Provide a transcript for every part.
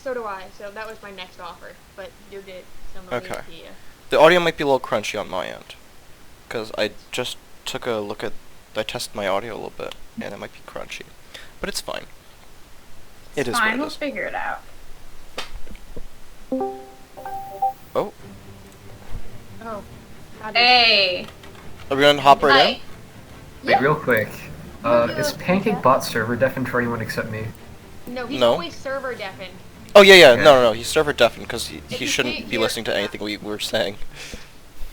so do I. So that was my next offer. But you're good. So I'm gonna leave Okay. it to you. The audio might be a little crunchy on my end, because I just took a look at, I tested my audio a little bit, and it might be crunchy, but it's fine. It is what it We'll is. figure it out. Oh, Oh. Hey. are we gonna hop right in? Hi. Wait, real quick. Yeah. Is PancakeBot server deafened for anyone except me? No, he's No. always server deafened. Oh yeah, Okay. no, he's server deafened because he you shouldn't can't be hear- listening to anything we were saying.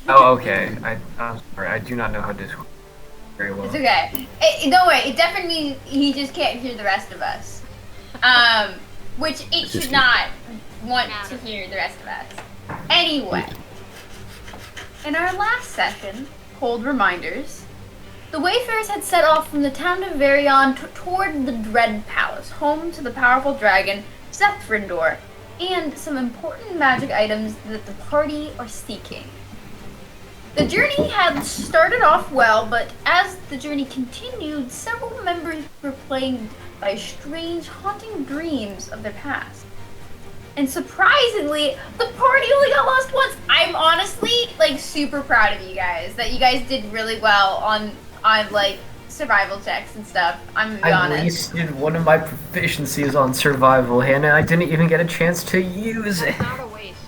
Oh, okay. I'm sorry. I do not know how Discord very well. It's okay. Don't worry. It definitely means he just can't hear the rest of us. Which it should not want to hear the rest of us. Anyway, in our last session, Cold Reminders, the Wayfarers had set off from the town of Varion toward the Dread Palace, home to the powerful dragon Zephrindor, and some important magic items that the party are seeking. The journey had started off well, but as the journey continued, several members were plagued by strange, haunting dreams of their past. And surprisingly, the party only got lost once. I'm honestly like super proud of you guys that you guys did really well on like survival checks and stuff. I'm gonna be I honest. wasted one of my proficiencies on survival, and I didn't even get a chance to use it. That's not a waste.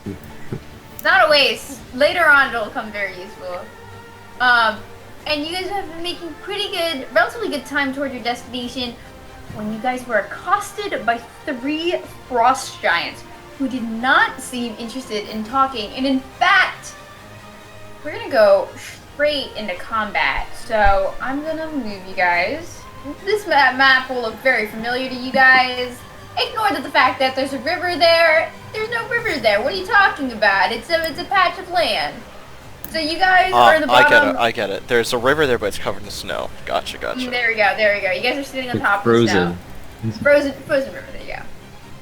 It's not a waste. Later on, it'll come very useful. And you guys have been making relatively good time toward your destination when you guys were accosted by 3 frost giants who did not seem interested in talking. And in fact, we're gonna go straight into combat. So I'm gonna move you guys. This map will look very familiar to you guys. Ignore the fact that there's a river there. There's no river there. What are you talking about? It's a patch of land. So you guys are the bottom. I get it. There's a river there, but it's covered in snow. Gotcha. There we go. You guys are sitting on top of the snow. Frozen river. There you go.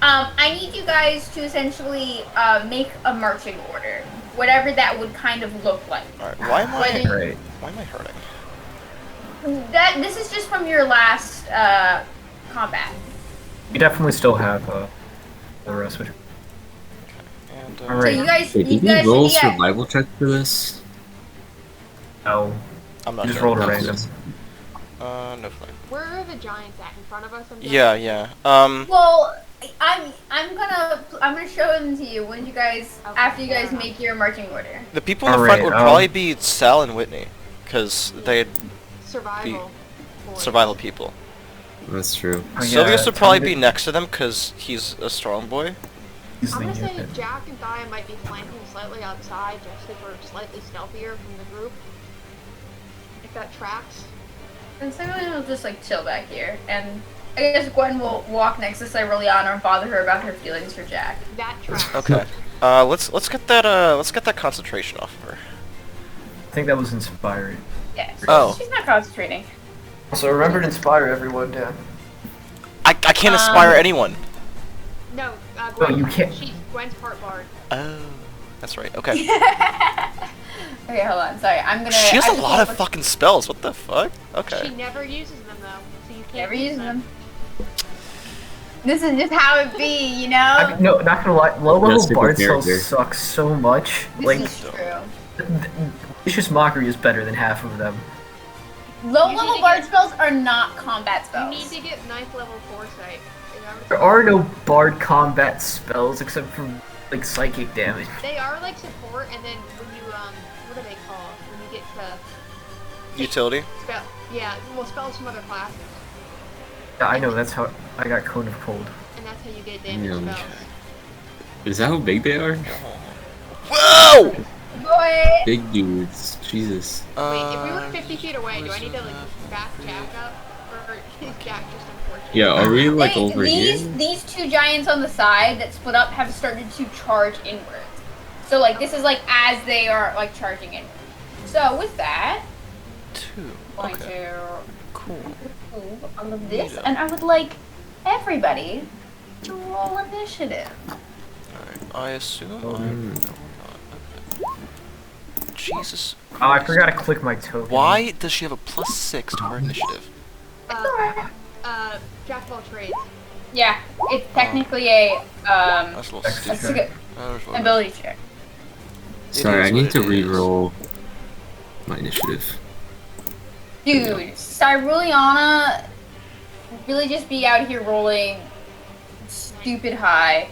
I need you guys to essentially make a marching order, whatever that would kind of look like. Alright, why am I hurting? This is just from your last combat. You definitely still have the rest of it. And, All So right. you guys, Wait, you did guys, you roll yeah. survival check for this? No, I'm not you just sure. rolled a random. No fine. Where are the giants at? In front of us? Yeah. Well, I'm gonna show them to you when you guys after you guys make your marching order. The people in the front Alright, would probably be Sal and Whitney, because they'd Survival. boys. survival people. That's true. Oh, yeah, Sylvius would probably Tommy- be next to them, because he's a strong boy. He's I'm the gonna say unit. Jack and Thea might be flanking slightly outside just if we're slightly stealthier from the group. If that tracks. And Cyriliana will just like chill back here, and I guess Gwen will walk next to Cyriliana and bother her about her feelings for Jack. That tracks. Okay. Let's get that concentration off of her. I think that was inspiring. Yeah, Oh. she's not concentrating. So remember to inspire everyone, Dan. I can't inspire anyone. No, No, Gwen, you can't. Gwen's part bard. Oh, that's right. Okay. Okay, hold on. Sorry, I'm gonna. She has I a just lot wanna of look- fucking spells. What the fuck? She Okay. never uses them though, so you can't Never use use them. This is just how it be, you know. I mean, no, not gonna lie. Low level super bard character. spells suck so much. This Like, is true. Vicious Mockery is better than half of them. Low You level need to bard get- spells are not combat You spells. need to get 9th level foresight. There are no bard combat spells except for like psychic damage. They are like support, and then when you what are they called? When you get to Utility. spell, yeah, well, spells from other classes, Yeah, I know. That's how I got Cone of Cold. and that's how you get damage Yeah. spells. Is that how big they are? Whoa! Boy. Big dudes. Jesus. Wait, if we were 50 feet away, do I need to like back Jack up, or is Jack just unfortunate? Yeah, are we like over these here? these two giants on the side that split up have started to charge inwards. So like this is like as they are like charging in. So with that, 2. I'm going Okay. to Cool. remove all of this, and I would like everybody to roll initiative. Alright. I assume Oh, I'm. No, I'm not. Okay. Jesus. Oh, I forgot to click my token. Why does she have a +6 to her initiative? Jack of all trades. Yeah, it's technically a That's a little Extra stupid. check. There's what it is. ability check. Sorry, is I what need to it is. re-roll my initiative. Dude, Cyruliana really just be out here rolling stupid high.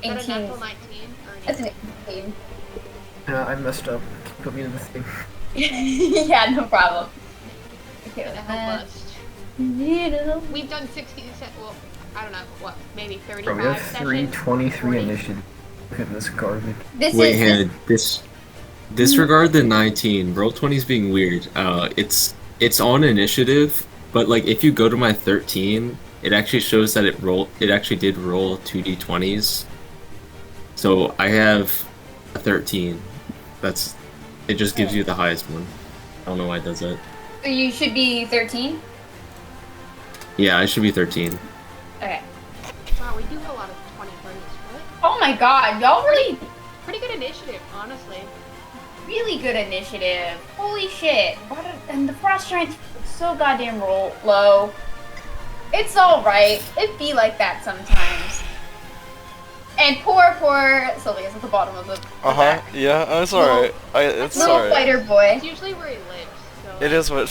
Is that a 18. natural 19? Or That's an 18. I messed up. Put me to the thing. Yeah, no problem. Okay, gonna help us. little. We've done 60 well, I don't know, what, maybe 35 Bro, we have sessions? 323 40? initiative. Look at this garbage. This Wait, is Hannah, disregard the 19. Roll 20's being weird. It's on initiative, but like if you go to my 13, it actually shows that it actually did roll 2d20s. So I have a 13. It just gives you the highest one. I don't know why it does that. So you should be 13? Yeah, I should be 13. Okay. Wow, we do have a lot of 20 parties, right? Oh my god, y'all really, Pretty good initiative, honestly. really good initiative. Holy shit. And the frost giant's so goddamn low. It's alright. It be like that sometimes. And poor Sylvia's at the bottom of the back. Yeah, it's alright. It's Little alright. fighter boy. It's usually where he lives, so... It is what.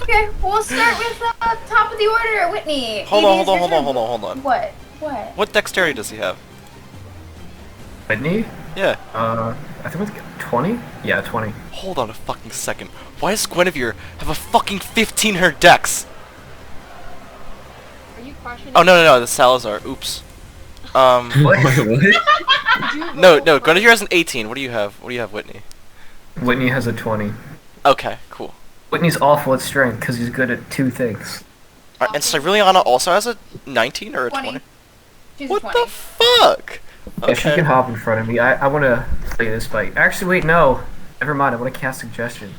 Okay, we'll start with top of the order, Whitney. Hold Maybe on, it's hold on, your hold on, turn. hold on, hold on. What? What? What dexterity does he have? Whitney? Yeah. I think it's 20? Yeah, 20. Hold on a fucking second. Why does Guinevere have a fucking 15 her dex? Are you crushing Oh no, the Salazar. Oops. What? No, Guinevere has an 18. What do you have? What do you have, Whitney? Whitney has a 20. Okay, cool. Whitney's awful at strength because he's good at 2 things. And Cyrilliana also has a 19 or a 20? 20. She's a What 20. the fuck? Yeah, she can hop in front of me. I want to play this fight. Actually, wait, no. Never mind. I want to cast suggestion.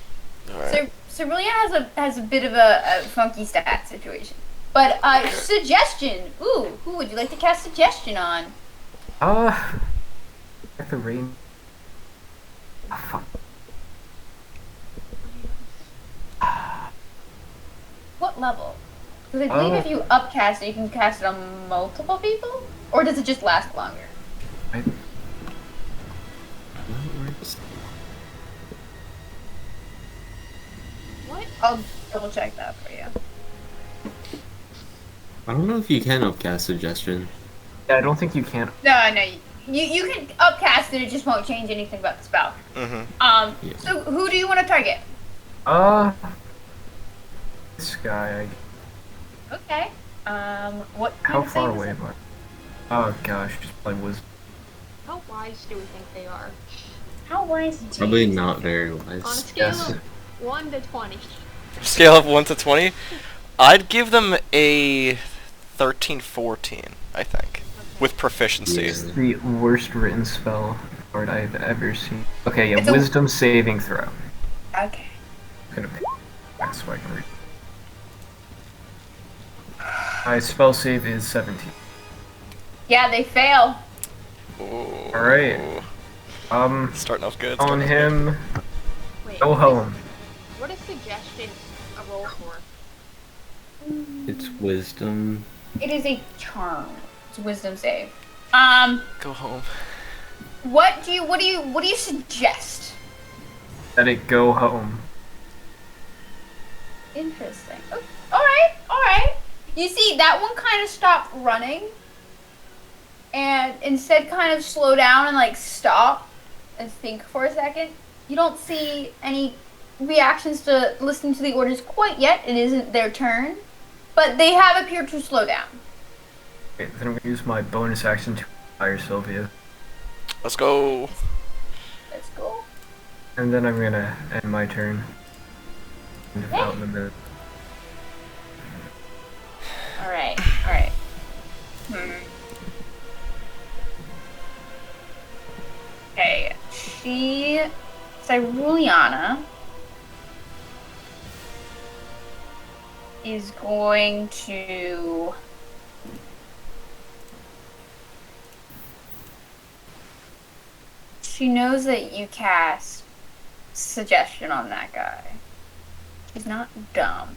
Alright. So Cerulean has a bit of a funky stat situation. But suggestion. Ooh, who would you like to cast suggestion on? At the rain. Ah, fuck. What level? Because I believe if you upcast it, you can cast it on multiple people? Or does it just last longer? What? I'll double check that for you. I don't know if you can upcast suggestion. Yeah, I don't think you can. No, you can upcast it. It just won't change anything about the spell. Mm-hmm. Yeah. So who do you want to target? This guy. Okay. What? How kind of far save is away it? am I? Oh gosh, just play wisdom. How wise do we think they are? How wise? is Probably James? not very On a wise. scale Yes. of 1 to 20. Scale of 1 to 20? I'd give them a 13, 14, I think. With proficiency. Yeah. The worst written spell card I've ever seen. Okay, yeah, It's a- wisdom saving throw. Okay. I'm gonna pick back so I can read. My spell save is 17. Yeah, they fail. Ooh. Alright. Starting off good. On starting off him, Wait, go home. what is suggestion a roll for? It's wisdom. It is a charm. It's a wisdom save. good. Go home. What do you suggest? Let it go home. Interesting. Oh, all right. You see, that one kind of stopped running, and instead kind of slow down and like stop and think for a second. You don't see any reactions to listening to the orders quite yet. It isn't their turn, but they have appeared to slow down. Okay, then I'm gonna use my bonus action to fire Sylvia. Let's go. Let's go. And then I'm gonna end my turn. And out in the middle. All right. Okay, Cyruliana is going to she knows that you cast suggestion on that guy. She's not dumb.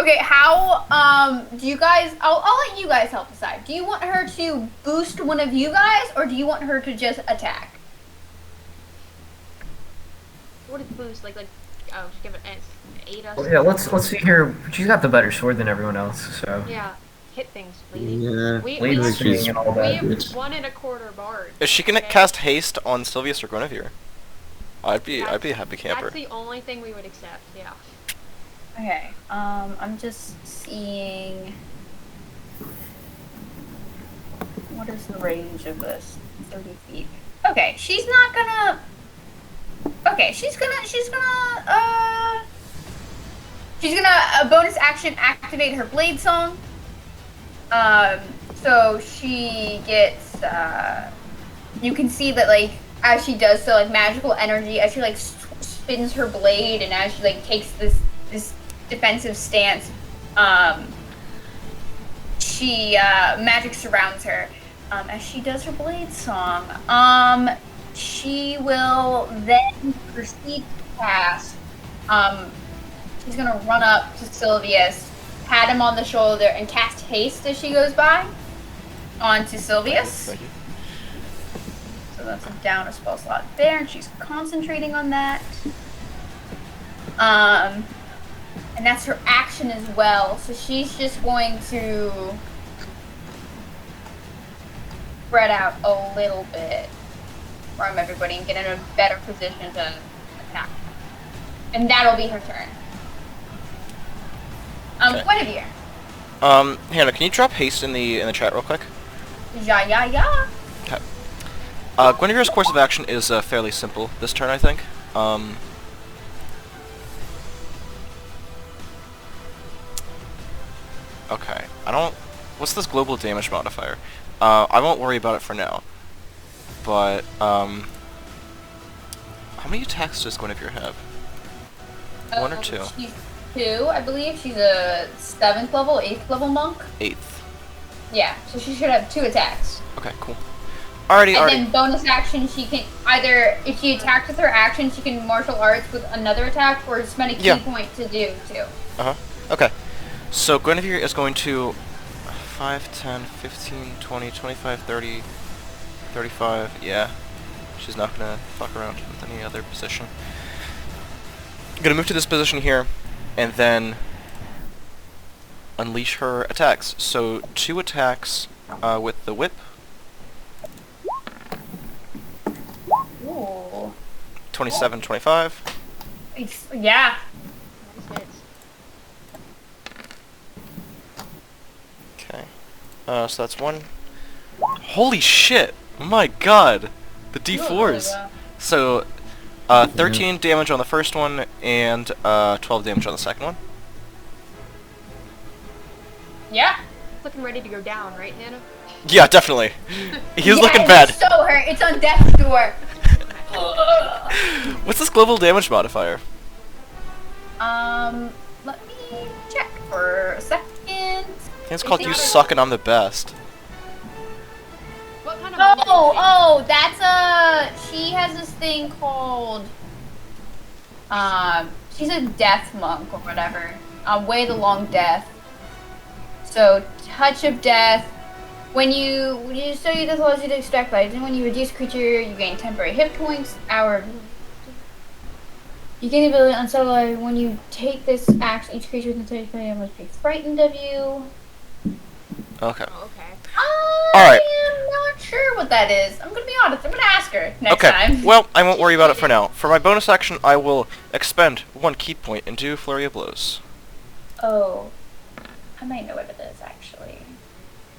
Okay, how, do you guys, I'll let you guys help decide. Do you want her to boost one of you guys, or do you want her to just attack? What is boost? Like, just give it aid us. Well, yeah, let's see here. She's got the better sword than everyone else, so. Yeah, hit things, lady. Yeah. We Blade have, swinging and all we that. have It's- 1 1/4 bard. Is she gonna okay? cast haste on Sylvius or Guinevere? I'd be a happy camper. That's the only thing we would accept. Yeah. Okay, I'm just seeing... What is the range of this? 30 feet. Okay, she's not gonna... Okay, she's gonna, bonus action activate her blade song. So she gets, you can see that, like, as she does so, like, magical energy, as she, like, spins her blade, and as she, like, takes this defensive stance, magic surrounds her. As she does her blade song, she will then proceed to cast, she's gonna run up to Sylvius, pat him on the shoulder, and cast haste as she goes by onto Sylvius. Thank you. So that's down a spell slot there, and she's concentrating on that. And that's her action as well. So she's just going to spread out a little bit from everybody and get in a better position to attack. And that'll be her turn. Okay. Guinevere. Hannah, can you drop haste in the chat real quick? Yeah. Okay. Guinevere's course of action is fairly simple this turn, I think. Okay. What's this global damage modifier? I won't worry about it for now. But, how many attacks does Guinevere have? 1 or 2? She's 2, I believe. She's a 7th level, 8th level monk. 8th. Yeah, so she should have 2 attacks. Okay, cool. Alrighty. And then bonus action, she can either, if she attacks with her action, she can martial arts with another attack, or spend a key point to do too. Okay. So Guinevere is going to 5, 10, 15, 20, 25, 30, 35. Yeah. She's not gonna fuck around with any other position. Gonna move to this position here, and then unleash her attacks. So 2 attacks with the whip. Ooh. 27, 25. Yeah. Nice hits. Okay. So that's 1. Holy shit! Oh my god! The D4s! So, 13 damage on the first one, and 12 damage on the second one. Yeah. Looking ready to go down, right, Hannah? Yeah, definitely. He's looking it bad. So hurt. It's on death's door. What's this global damage modifier? Let me check for a second. It's called You Suck and I'm the Best. What kind of She has this thing called, she's a death monk or whatever. Way the Long Death. So, Touch of Death. When you study this allows you to extract life, and when you reduce a creature, you gain temporary hit points. You gain the ability to unsettle life. When you take this action, each creature within 30 feet must be frightened of you. Okay. Oh, okay. Alright. I'm not sure what that is. I'm gonna be honest. I'm gonna ask her next Okay, time. well, I won't worry about it for now. For my bonus action, I will expend 1 key point and do Flurry of Blows. Oh, I might know what it is actually.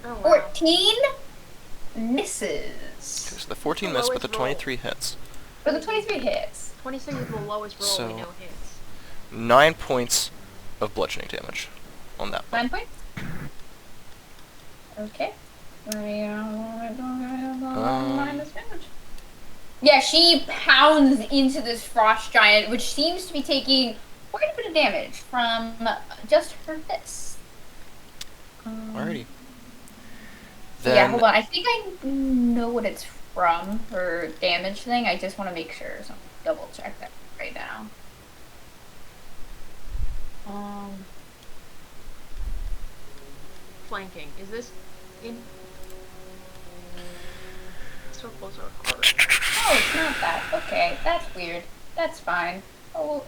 Oh, wow. 14 misses. Okay, so the 14 The miss, but lowest the roll. 23 hits. For the 23 hits. 26 is the lowest roll So- we know hits. 9 points of bludgeoning damage on that one. 9 points. Okay. Minus damage. Yeah, she pounds into this frost giant, which seems to be taking quite a bit of damage from just her fist. Alrighty. Yeah, Then, hold on. I think I know what it's from, her damage thing. I just want to make sure. So double check that right now. flanking? Is this in circles or hard? Oh, it's not that. Okay, that's weird. That's fine. Oh,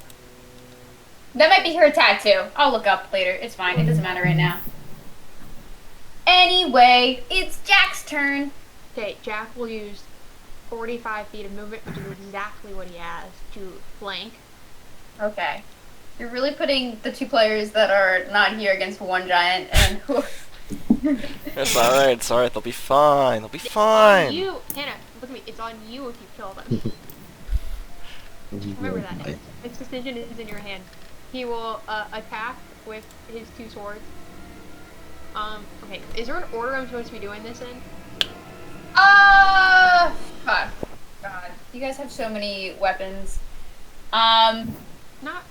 that might be her attack too. I'll look up later. It's fine. It doesn't matter right now. Anyway, it's Jack's turn. Okay, Jack will use 45 feet of movement, which is exactly what he has to flank. Okay. You're really putting the two players that are not here against one giant and It's alright, it's alright, they'll be fine, they'll be fine. On you, Hannah, look at me. It's on you if you kill them. Remember that. Its decision is in your hand. He will attack with his two swords. Okay. Is there an order I'm supposed to be doing this in? Fuck. God. You guys have so many weapons. Not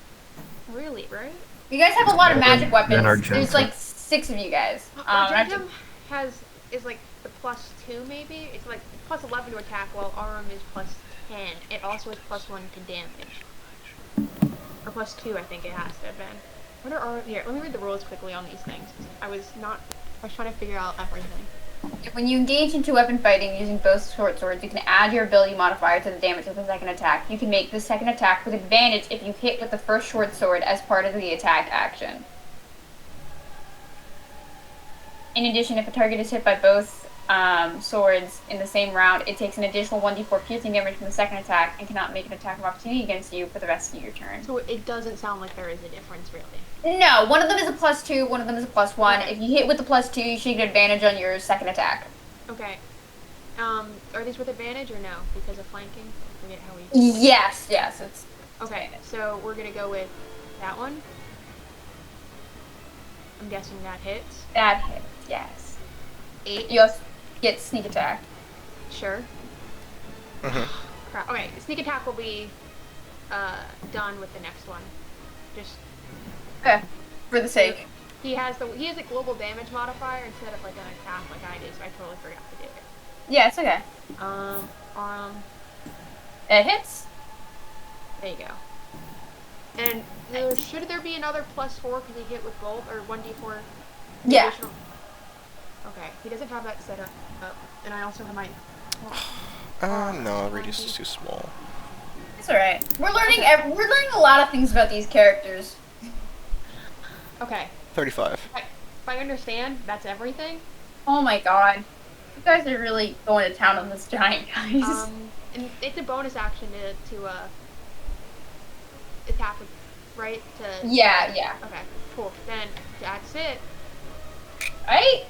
really, right? You guys have a lot of magic Then weapons. There's Argenta. like 6 of you guys. Argentum is like the +2 maybe. It's like +11 to attack, while Arum is +10. It also has +1 to damage. Or +2, I think it has to have been. What are Arum here? Let me read the rules quickly on these things. I was trying to figure out everything. When you engage into weapon fighting using both short swords, you can add your ability modifier to the damage of the second attack. You can make the second attack with advantage if you hit with the first short sword as part of the attack action. In addition, if a target is hit by both swords in the same round, it takes an additional 1d4 piercing damage from the second attack and cannot make an attack of opportunity against you for the rest of your turn. So it doesn't sound like there is a difference, really. No, one of them is a +2, one of them is a +1. Okay. If you hit with the +2, you should get advantage on your second attack. Okay. Are these with advantage or no? Because of flanking? I forget how we... Yes, it's... Okay, so we're gonna go with that one. I'm guessing that hits. That hits, yes. 8. You also get sneak attack. Sure. Crap. Okay, sneak attack will be done with the next one. Just Okay, for the sake. he has a global damage modifier instead of like an attack like I did, so I totally forgot to do it. Yeah, it's okay. It hits. There you go. And should there be another +4 because he hit with gold or 1d4? Yeah. Additional? Okay, he doesn't have that set up, and I also have my. No, radius is too small. It's alright. We're learning a lot of things about these characters. Okay. 35. If I understand, that's everything. Oh my god. You guys are really going to town on this giant, guys. And it's a bonus action to attack with, right? Yeah. Okay, cool. Then that's it. Right?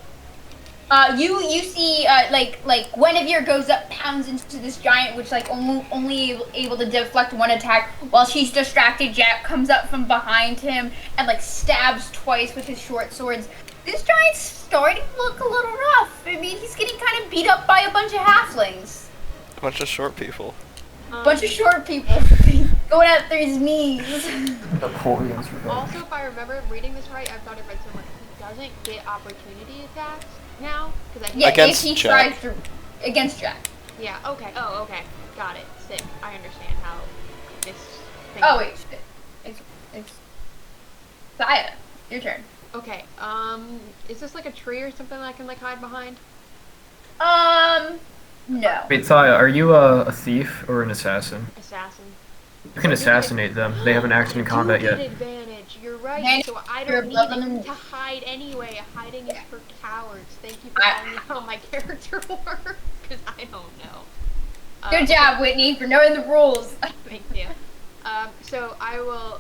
You see, like Guinevere goes up, pounds into this giant, which like only able to deflect one attack. While she's distracted, Jack comes up from behind him and like stabs twice with his short swords. This giant's starting to look a little rough. I mean, he's getting kind of beat up by a bunch of halflings. A bunch of short people. Bunch of short people going out there his knees. Napoleon's revenge. Also, if I remember reading this right, I thought it read somewhere he doesn't get opportunity attacks now because I Yeah, Against if he Jack. tries to against Jack. Yeah. Okay. Oh, okay. Got it. Sick. I understand how this. Thing Oh wait, shit. It's Saya. Your turn. Okay. Is this like a tree or something that I can like hide behind? No. Wait, Taya, are you a thief or an assassin? Assassin. You can assassinate them. They haven't acted in combat You get yet. advantage. You're right. And So I you're don't above need them. to hide anyway. Hiding is for cowards. Thank you for telling me how my character works, because I don't know. Good job, Whitney, for knowing the rules. Thank you. So I will,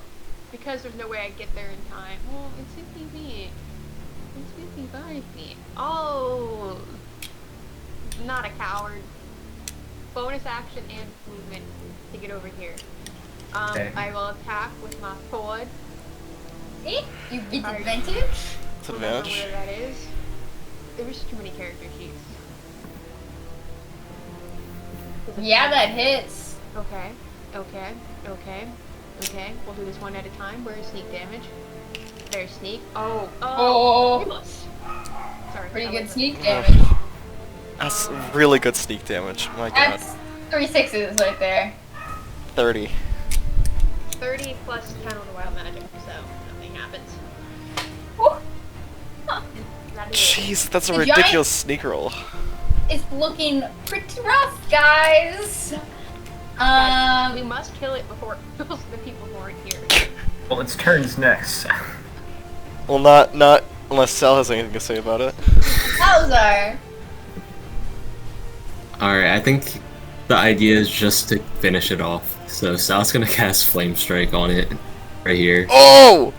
because there's no way I get there in time. Well, it's 50 feet. It's 55 feet. Oh, not a coward. Bonus action and movement to get over here. Okay. I will attack with my sword. See? You get Alright. advantage. It's I don't remember advantage. where that is. There's too many character sheets. Yeah, that hits. Okay. We'll do this one at a time. Where is sneak damage? There's sneak. Oh. Sorry. Pretty I good wasn't- sneak damage. That's really good sneak damage. My god. That's 3 6s right there. 30. 30 plus 10 on the wild magic, so nothing happens. Woo. That Jeez, that's a The ridiculous sneak roll. It's looking pretty rough, guys. We must kill it before it kills the people who aren't here. Well, its turn's next. Well, not unless Sal has anything to say about it. Salazar. Alright, I think the idea is just to finish it off. So Sal's gonna cast Flame Strike on it right here. Oh!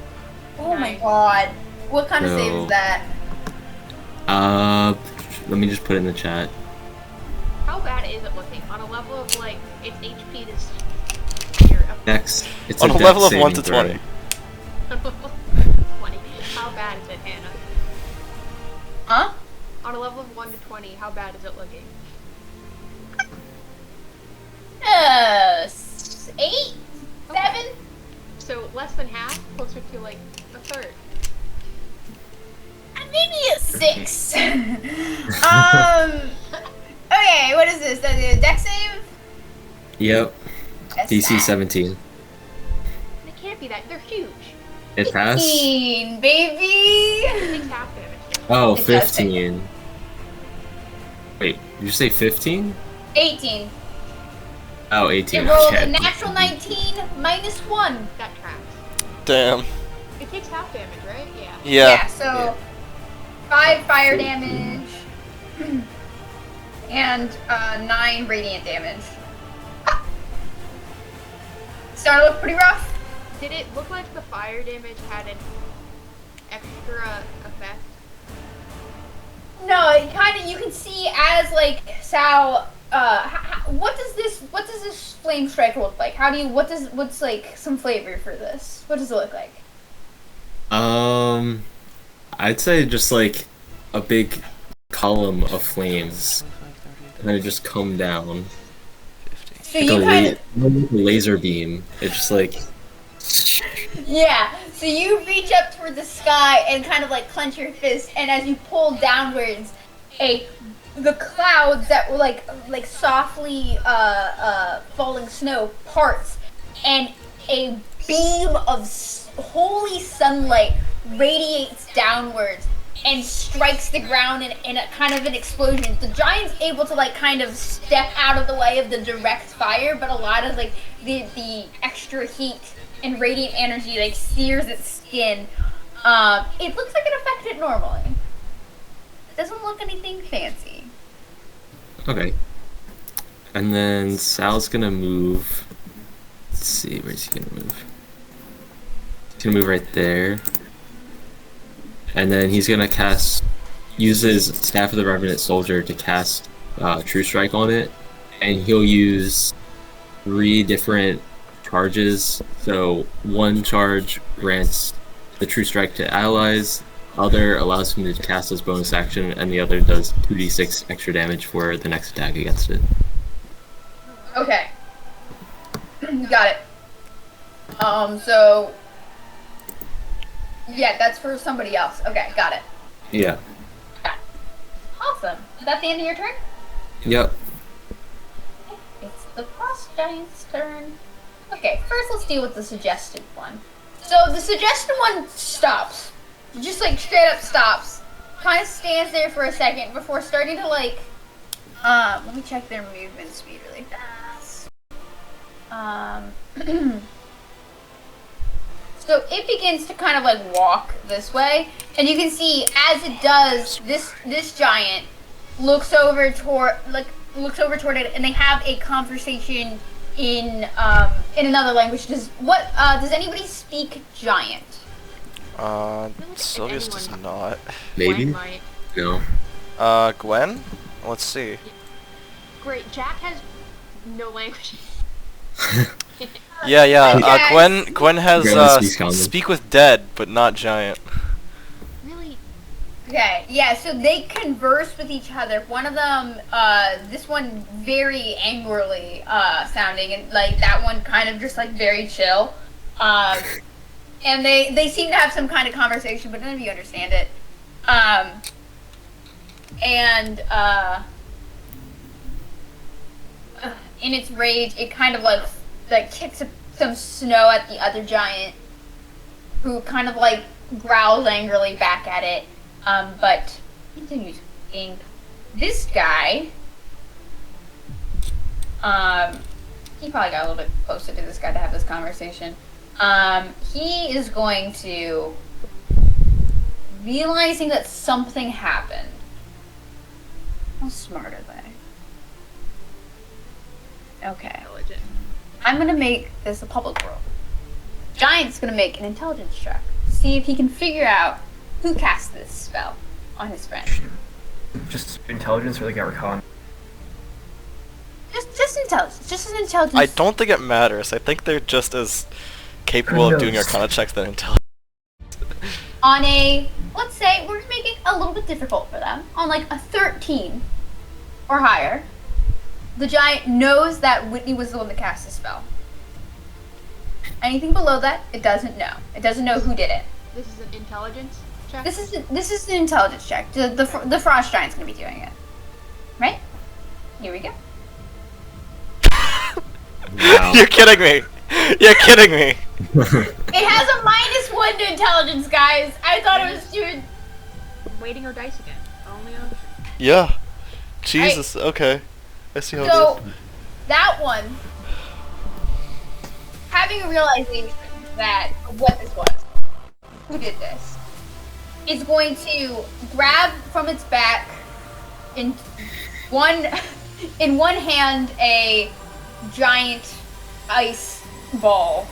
Oh my god. What kind of save So- is that? Let me just put it in the chat. How bad is it looking? On a level of like its HP is here. Next, it's On a dex level of saving 1 to throw. 20. 20. How bad is it, Hannah? Huh? On a level of 1 to 20, how bad is it looking? 8? 7? So less than half, closer to like a third. Maybe a 6. Okay, what is this? The deck save? Yep, That's DC bad. 17. It can't be that. They're huge. It passed? 15, baby! It takes half damage. Oh, It does take 15. Wait, did you say 15? 18. Oh, 18. It rolled okay. a natural 19 minus 1. That tracks. Damn. It takes half damage, right? Yeah. Yeah. So 5 fire damage and 9 radiant damage. Started look pretty rough. Did it look like the fire damage had an extra effect? No, it kind of, you can see as like Sal. What does this flame strike look like? What's like some flavor for this? What does it look like? I'd say just like a big column of flames, and then it just come down. So Like you kind of, like a laser beam. It's just like, yeah. So you reach up toward the sky and kind of like clench your fist, and as you pull downwards, the clouds that were like softly falling snow parts, and a beam of holy sunlight radiates downwards and strikes the ground in a kind of an explosion. The giant's able to like kind of step out of the way of the direct fire, but a lot of like the extra heat and radiant energy like sears its skin. It looks like it affected normally. It doesn't look anything fancy. okay. And then Sal's gonna move. Let's see, where's he gonna move? He's gonna move right there. And then he's gonna use his Staff of the Revenant Soldier to cast True Strike on it. And he'll use 3 different charges. So one charge grants the True Strike to allies, other allows him to cast as bonus action, and the other does 2d6 extra damage for the next attack against it. Okay. Got it. So yeah, that's for somebody else. Okay, got it. Yeah. Awesome. Is that the end of your turn? Yep. It's the frost giant's turn. Okay, first let's deal with the suggested one. So the suggested one stops. Just like straight up stops. Kind of stands there for a second before starting to like, let me check their movement speed really fast. So it begins to kind of like walk this way, and you can see as it does, this giant looks over toward it, and they have a conversation in another language. Does anybody speak giant? Sylvius does not. Maybe? Gwen might. No. Gwen? Let's see. Great. Jack has no language. Yeah, Yes. Gwen has, Gwen speaks common. Speak with Dead, but not Giant. Really? Okay, yeah, so they converse with each other. One of them, this one very angrily sounding, and like that one kind of just like very chill. And they seem to have some kind of conversation, but none of you understand it. In its rage, it kind of like kicks some snow at the other giant, who kind of like growls angrily back at it, but Continues ink. This guy, he probably got a little bit closer to this guy to have this conversation. He is going to, realizing that something happened. How smart are they? Okay. Intelligent. I'm gonna make this a public world. Giant's gonna make an intelligence check. See if he can figure out who cast this spell on his friend. Just intelligence or like Arcana? Just intelligence. Just an intelligence. I don't think it matters. I think they're just as capable of doing knows? Arcana checks than intelligence. On a, let's say, we're gonna make it a little bit difficult for them. On like a 13 or higher, the giant knows that Whitney was the one that cast the spell. Anything below that, it doesn't know. It doesn't know who did it. This is an intelligence check. This is an intelligence check. The frost giant's gonna be doing it, right? Here we go. Wow. You're kidding me. You're kidding me. It has a -1 to intelligence, guys. I thought it was doing. Weighting her dice again. Only on. Yeah. Jesus. Okay. I see how it So is. that one, having a realization that what this was, who did this, is going to grab from its back in one hand a giant ice ball,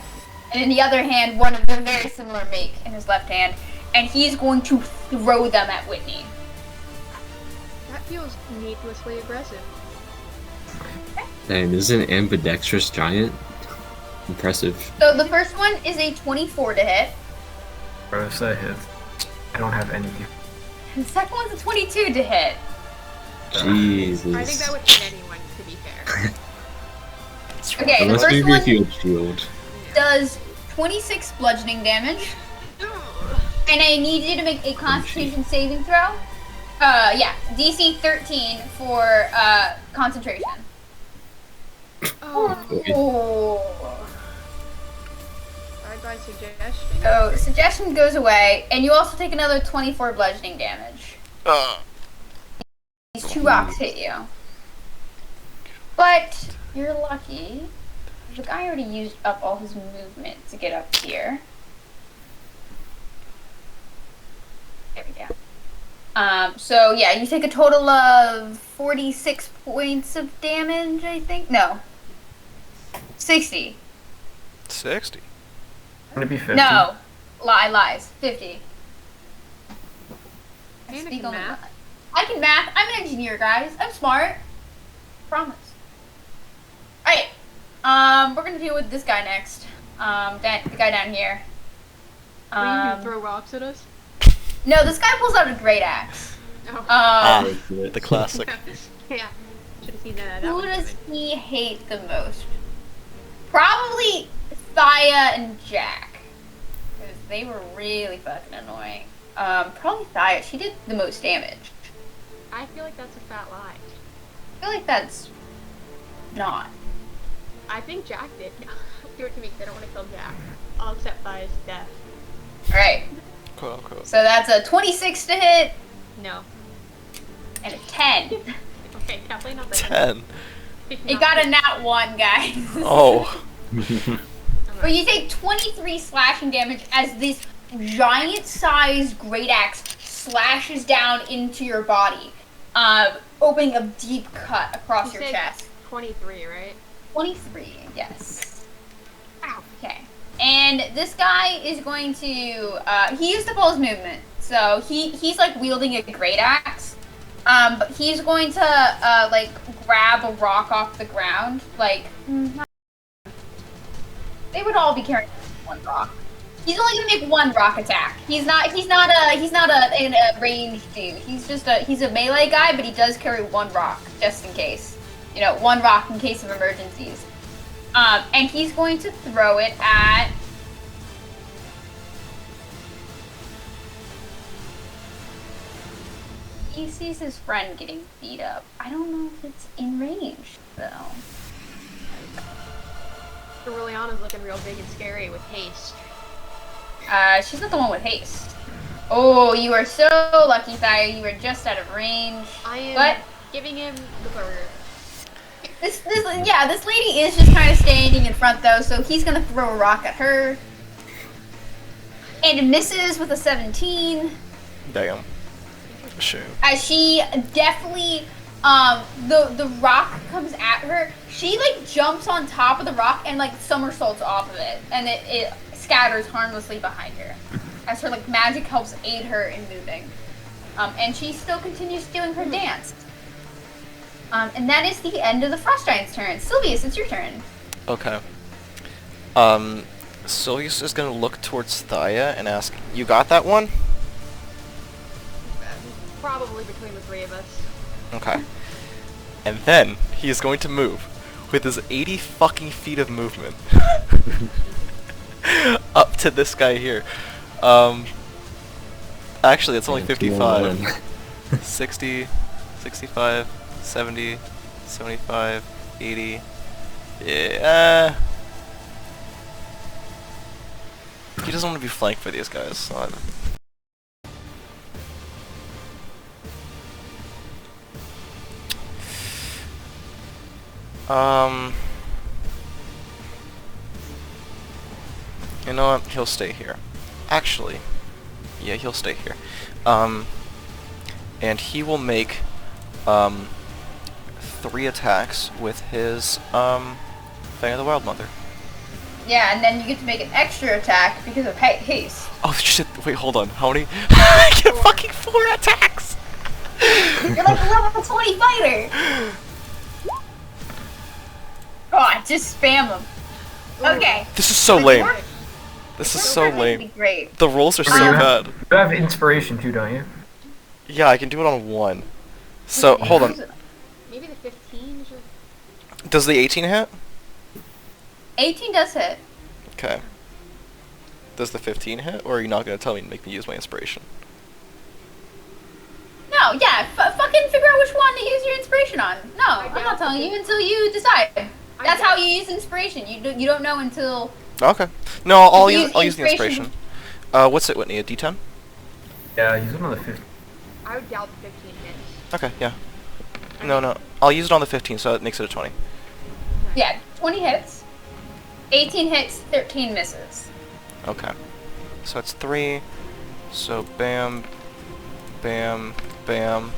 and in the other hand one of the very similar make in his left hand, and he's going to throw them at Whitney. That feels needlessly aggressive. Dang, this is an ambidextrous giant. Impressive. So the first one is a 24 to hit, Gross, that hit. I don't have any. and the second one's a 22 to hit. Jesus. I think that would hit anyone, to be fair. Okay, the Unless first maybe one if you had shield. does 26 bludgeoning damage, and I need you to make a Constitution saving throw. Yeah, DC 13 for concentration. Oh, Oh. by suggestion. So suggestion goes away, and you also take another 24 bludgeoning damage. These 2 rocks hit you, but you're lucky. The guy already used up all his movement to get up here. There we go. So yeah, you take a total of 46 points of damage, I think. No. 60. 60. Gonna be 50. No. Lies. 50. Anna Speak can on the math. line. I can math. I'm an engineer, guys. I'm smart. Promise. Alright. We're gonna deal with this guy next. The guy down here. Will you throw rocks at us? No, this guy pulls out a great axe. Oh. The classic. Yeah. Should have seen that. Who one does coming. he hate the most? Probably Thaya and Jack. Because they were really fucking annoying. Probably Thaya. She did the most damage. I feel like that's a fat lie. I feel like that's not. I think Jack did. Give it to me 'cause I don't want to kill Jack. I'll accept by his death. Alright. Quote unquote. So that's a 26 to hit No. and a 10. Okay, definitely not the 10. It got a nat 1, guys. Oh. But you take 23 slashing damage as this giant-sized great axe slashes down into your body, opening a deep cut across You your said chest. 23, right? 23, yes. Ow. Okay. And this guy is going to, he used up all his movement, so he's like wielding a great axe. But he's going to, like, grab a rock off the ground, like, they would all be carrying one rock. He's only gonna make 1 rock attack. He's not a ranged dude. He's a melee guy, but he does carry 1 rock, just in case. You know, 1 rock in case of emergencies. And he's going to throw it at... He sees his friend getting beat up. I don't know if it's in range, though. Aureliana's looking real big and scary with haste. She's not the one with haste. Oh, you are so lucky, Thaya. You were just out of range. I am But giving him the burger. this lady is just kind of standing in front though, so he's gonna throw a rock at her. And it misses with a 17. Damn. Shoot. As she definitely, the rock comes at her. She like jumps on top of the rock and like somersaults off of it, and it scatters harmlessly behind her, as her like magic helps aid her in moving. And she still continues doing her dance. And that is the end of the Frost Giant's turn. Sylvius, it's your turn. Okay. Sylvius is gonna look towards Thaya and ask, "You got that one?" Probably between the three of us. Okay. And then he is going to move with his 80 fucking feet of movement up to this guy here. Actually, it's only 55. 60, 65, 70, 75, 80. Yeah. He doesn't want to be flanked by these guys. So you know what? He'll stay here. Actually, yeah, he'll stay here. And he will make 3 attacks with his Fang of the Wild Mother. Yeah, and then you get to make an extra attack because of haste. Oh shit! Wait, hold on. How many? I get fucking 4 attacks. You're like a level 20 fighter. God, just spam them. Okay. This is so lame. This is so lame. Great. The rolls are so You bad. have inspiration too, don't you? Yeah, I can do it on 1. So hold on. Maybe the 15s or... Does the 18 hit? 18 does hit. Okay. Does the 15 hit, or are you not gonna tell me to make me use my inspiration? No, yeah, fucking figure out which one to use your inspiration on. No, I'm not telling you until you decide. That's how you use inspiration. You don't know until. Okay. No, I'll you use use the inspiration. What's it, Whitney? A D10? Yeah, use it on the 15. I would doubt the 15 hits. Okay, yeah. No. I'll use it on the 15, so that makes it a 20. Yeah, 20 hits. 18 hits, 13 misses. Okay. So it's 3. So bam, bam, bam.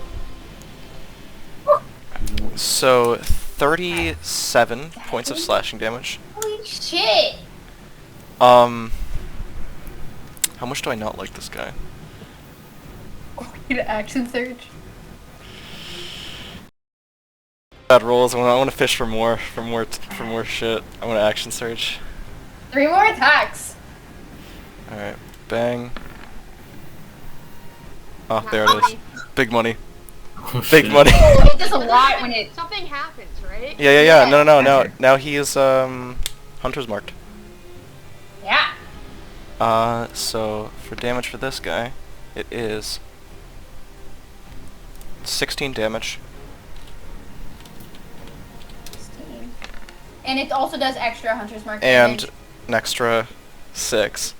So 37 points of slashing damage. Holy shit! How much do I not like this guy? Get an action surge. Bad rolls. I want to fish for more shit. I want to action surge. 3 more attacks. All right, bang. Oh, there it is. Big money. Big money. It does a lot when it. Something happens, right? Yeah. No. Now he is hunter's marked. Yeah. So for damage for this guy, it is 16 damage. 16. And it also does extra Hunter's Mark And damage. an extra 6.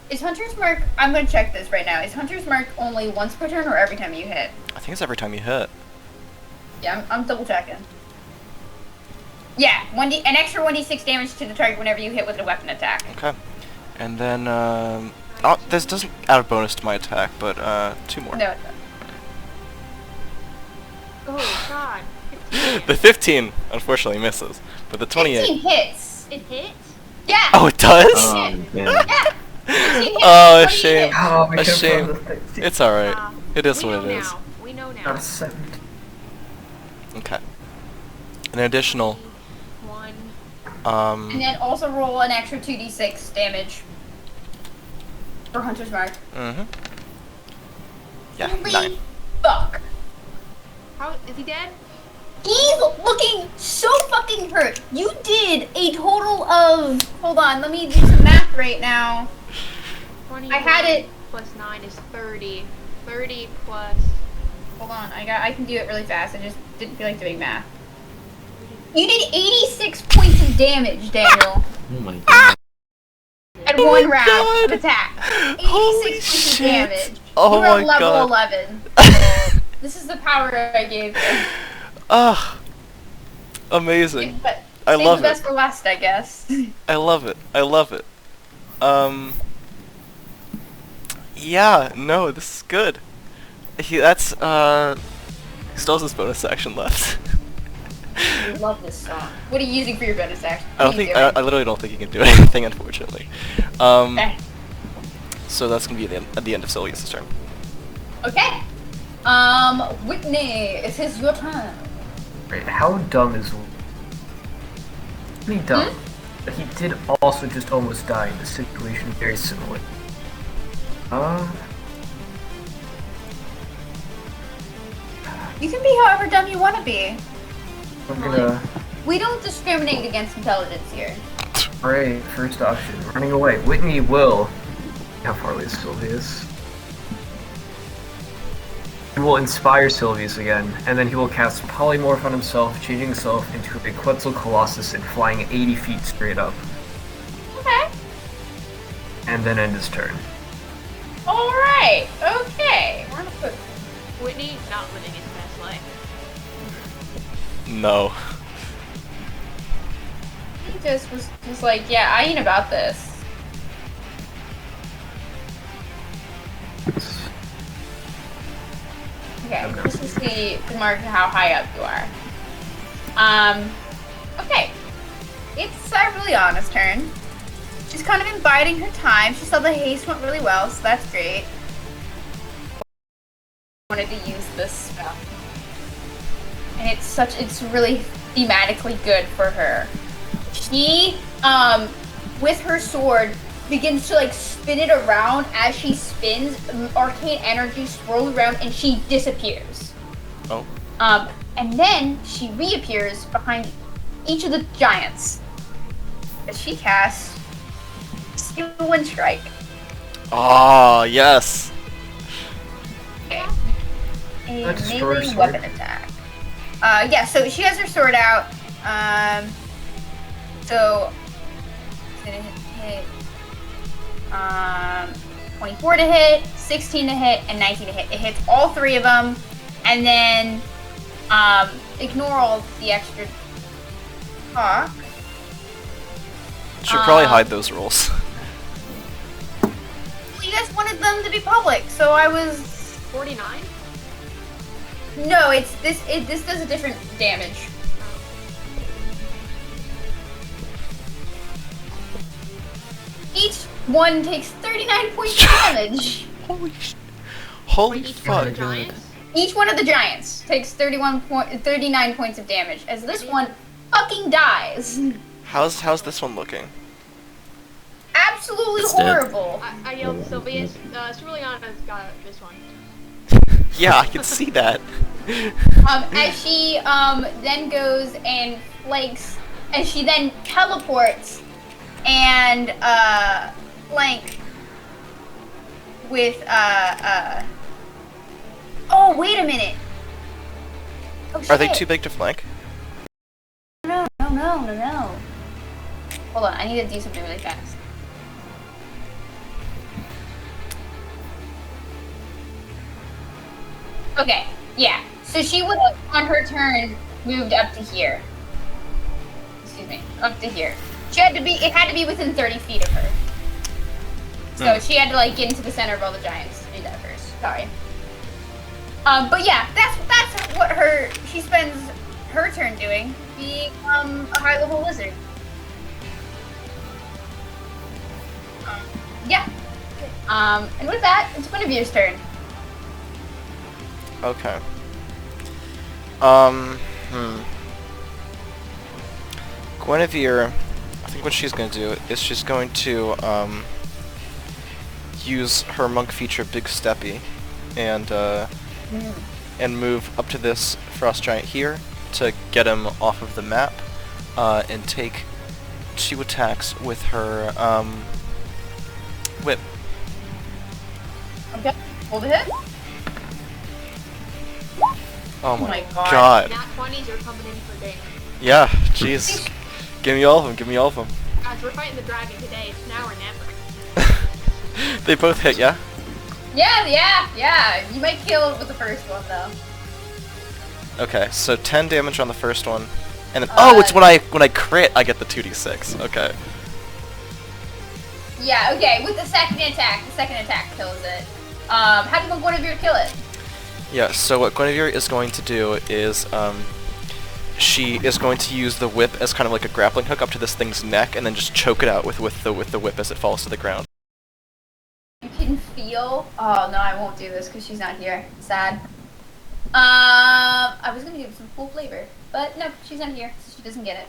Is Hunter's Mark... I'm going to check this right now. Is Hunter's Mark only once per turn or every time you hit? I think it's every time you hit. Yeah, I'm double checking. Yeah, an extra 1d6 damage to the target whenever you hit with a weapon attack. Okay. And then, this doesn't add a bonus to my attack, but, 2 more. No, it doesn't. Oh, God. 15. The 15, unfortunately, misses, but the 28... 15 hits! It hits? Yeah! Oh, it does? Oh, man. Yeah! 15 hits! Oh, a 20 shame. hits. Oh, we A could've shame. found the 16. It's alright. It is we what know it is. now. We know now. Not a 17. Okay. An additional, 1. And then also roll an extra 2d6 damage. For Hunter's Mark. Yeah, Holy 9. fuck. How is he dead? He's looking so fucking hurt. You did a total of... Hold on, let me do some math right now. 20 I had it... plus 9 is 30. 30 plus... Hold on, I can do it really fast. I just didn't feel like doing math. You did 86 points of damage, Daniel. Oh my god. At one round of attack. Holy 86 points of shit. damage. Oh You're my at level god. 11. This is the power I gave you. Ah, amazing. But I save love the best it. for last, I guess. I love it. I love it. Yeah, no, this is good. That's, still has his bonus action left. I love this song. What are you using for your bonus action? I don't What are you think, I doing? literally don't think he can do anything, unfortunately. Okay. So that's gonna be at the end of Sylvia's turn. Okay. Whitney, it is your turn. Wait, how dumb is... Pretty dumb. But he did also just almost die in a situation very similar. You can be however dumb you want to be. I'm gonna... We don't discriminate against intelligence here. Alright, first option. Running away. Whitney will... How far away is Sylvius? He will inspire Sylvius again, and then he will cast Polymorph on himself, changing himself into a Quetzal Colossus and flying 80 feet straight up. Okay. And then end his turn. Alright. Okay. We're gonna put... Whitney not living his best life. No. He just was just like, yeah, I ain't about this. Okay, this is the mark of how high up you are. Okay. It's Rulliana's turn. She's kind of been biding her time. She saw the haste went really well, so that's great. Wanted to use this spell. And it's really thematically good for her. She, with her sword, begins to like spin it around. As she spins, arcane energy swirls around and she disappears. Oh. And then she reappears behind each of the giants. As she casts Skill 1 Strike. Ah, yes. Okay. A That's a sword, melee sword. weapon attack. Yeah, so she has her sword out. So it's gonna hit 24 to hit, 16 to hit, and 19 to hit. It hits all three of them, and then ignore all the extra talk. Should probably hide those rolls. Well, you guys wanted them to be public, so I was. 49? No, it's this. This does a different damage. Each one takes 39 points of damage. Holy Each one fuck. of the giants? Each one of the giants takes 39 points of damage, as this one fucking dies. How's this one looking? Absolutely It's dead. horrible. I yelled Sylvius. Rulliana's got this one. Yeah, I can see that. As she then goes and flanks, and she then teleports and flank with Oh, wait a minute. Oh, Are they shit. too big to flank? No. Hold on, I need to do something really fast. Okay, yeah. So she would have, on her turn, moved up to here. Excuse me, up to here. She had to be, it had to be within 30 feet of her. So she had to like get into the center of all the giants to do that first. Sorry. But yeah, that's what she spends her turn doing, being a high level wizard. Yeah. And with that, it's Guinevere's turn. Okay. Guinevere, I think what she's going to do is she's going to use her monk feature Big Steppy and move up to this frost giant here to get him off of the map and take 2 attacks with her whip. Okay. Hold it. Oh my my God. god. Nat 20s are coming in for damage. Yeah, jeez. Give me all of them, give me all of them. Guys, we're fighting the dragon today. It's now or never. They both hit, yeah? Yeah. You might kill with the first one though. Okay, so 10 damage on the first one. And then, oh, it's when I crit, I get the 2d6. Okay. Yeah, okay, with the second attack kills it. How do you want Guinevere to kill it? Yeah, so what Guinevere is going to do is, she is going to use the whip as kind of like a grappling hook up to this thing's neck, and then just choke it out with the whip as it falls to the ground. You can feel. Oh no, I won't do this because she's not here. Sad. I was gonna give it some full flavor, but no, she's not here, so she doesn't get it.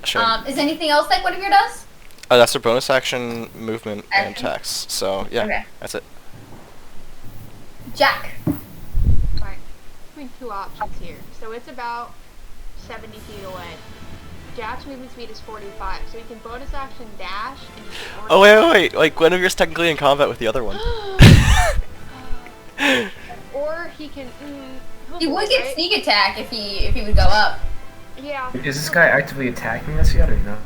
Sure. Is anything else that Guinevere does? That's her bonus action, movement, and attacks. So yeah, Okay. that's it. Jack. Alright. Between two options here. So it's about 70 feet away. Jack's movement speed is 45, so he can bonus action dash and just get Oh wait! Like Guinevere's technically in combat with the other one. Or he can. He would get sneak attack if he would go up. Yeah. Is this guy actively attacking us yet or no?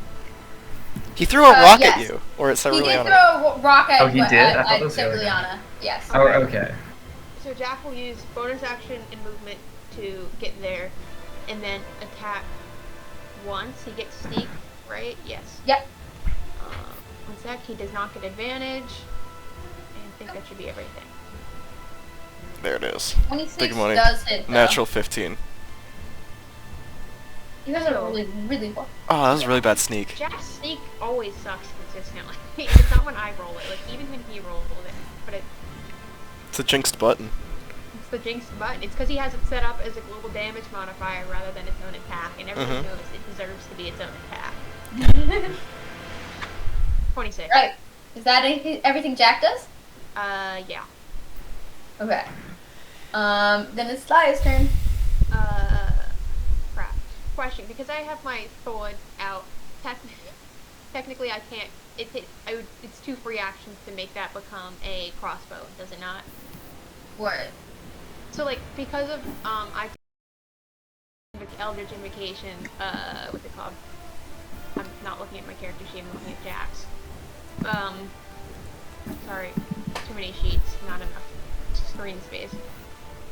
He threw a rock yes. at you, or it's He did Ceruleana. throw a rock at, Oh, he did? I thought it was the other guy. Ceruleana. Yes. Oh, okay. So Jack will use bonus action and movement to get there, and then attack once. He gets sneak, right? Yes. Yep. One sec. He does not get advantage. And I think that should be everything. There it is. 26 Big money. does hit. Though. Natural 15. You guys are really well. Oh, that was a really bad sneak. Jack's sneak always sucks consistently. It's not when I roll it, like even when he rolls it, but It's a jinxed button. it's the jinxed button. It's because he has it set up as a global damage modifier rather than its own attack, and everyone knows it deserves to be its own attack. 26. Right. Is that everything Jack does? Yeah. Okay. Then it's Slaya's turn. Crap. Question, because I have my sword out, technically I can't, it's 2 free actions to make that become a crossbow, does it not? What? So like, because of, I Eldritch Invocation, what's it called? I'm not looking at my character sheet, I'm looking at Jack's. Sorry, too many sheets, not enough screen space.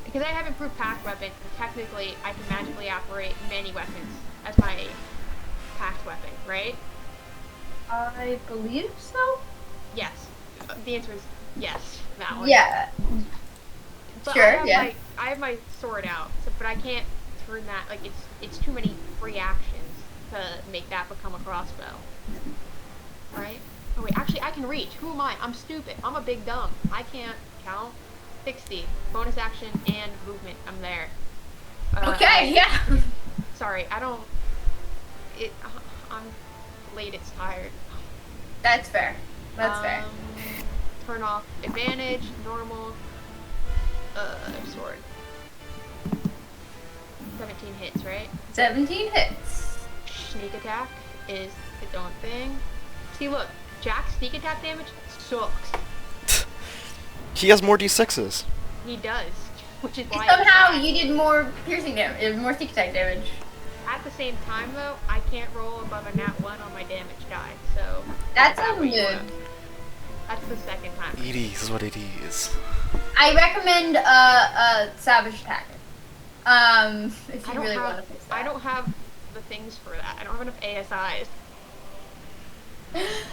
Because I have improved packed weapon, technically I can magically operate many weapons as my packed weapon, right? I believe so. Yes. The answer is yes, that one. Yeah. But Sure, I have my sword out, so, but I can't turn that, like, it's too many free actions to make that become a crossbow. Right? Oh wait, actually I can reach. Who am I? I'm stupid. I'm a big dumb. I can't count. 60. Bonus action and movement. I'm there. Okay, yeah. Sorry, I don't... I'm late, it's tired. That's fair. That's fair. Turn off advantage, normal, sword. 17 hits, right? 17 hits. Sneak attack is its own thing. See, look, Jack's sneak attack damage sucks. He has more d6s. He does, which is why. Somehow you did more piercing damage, more sneak attack damage. At the same time, though, I can't roll above a nat 1 on my damage die, so. That's about a what you move. want. That's the second time. It is what it is. I recommend savage attack. If you really want to fix that. I don't have the things for that. I don't have enough ASIs.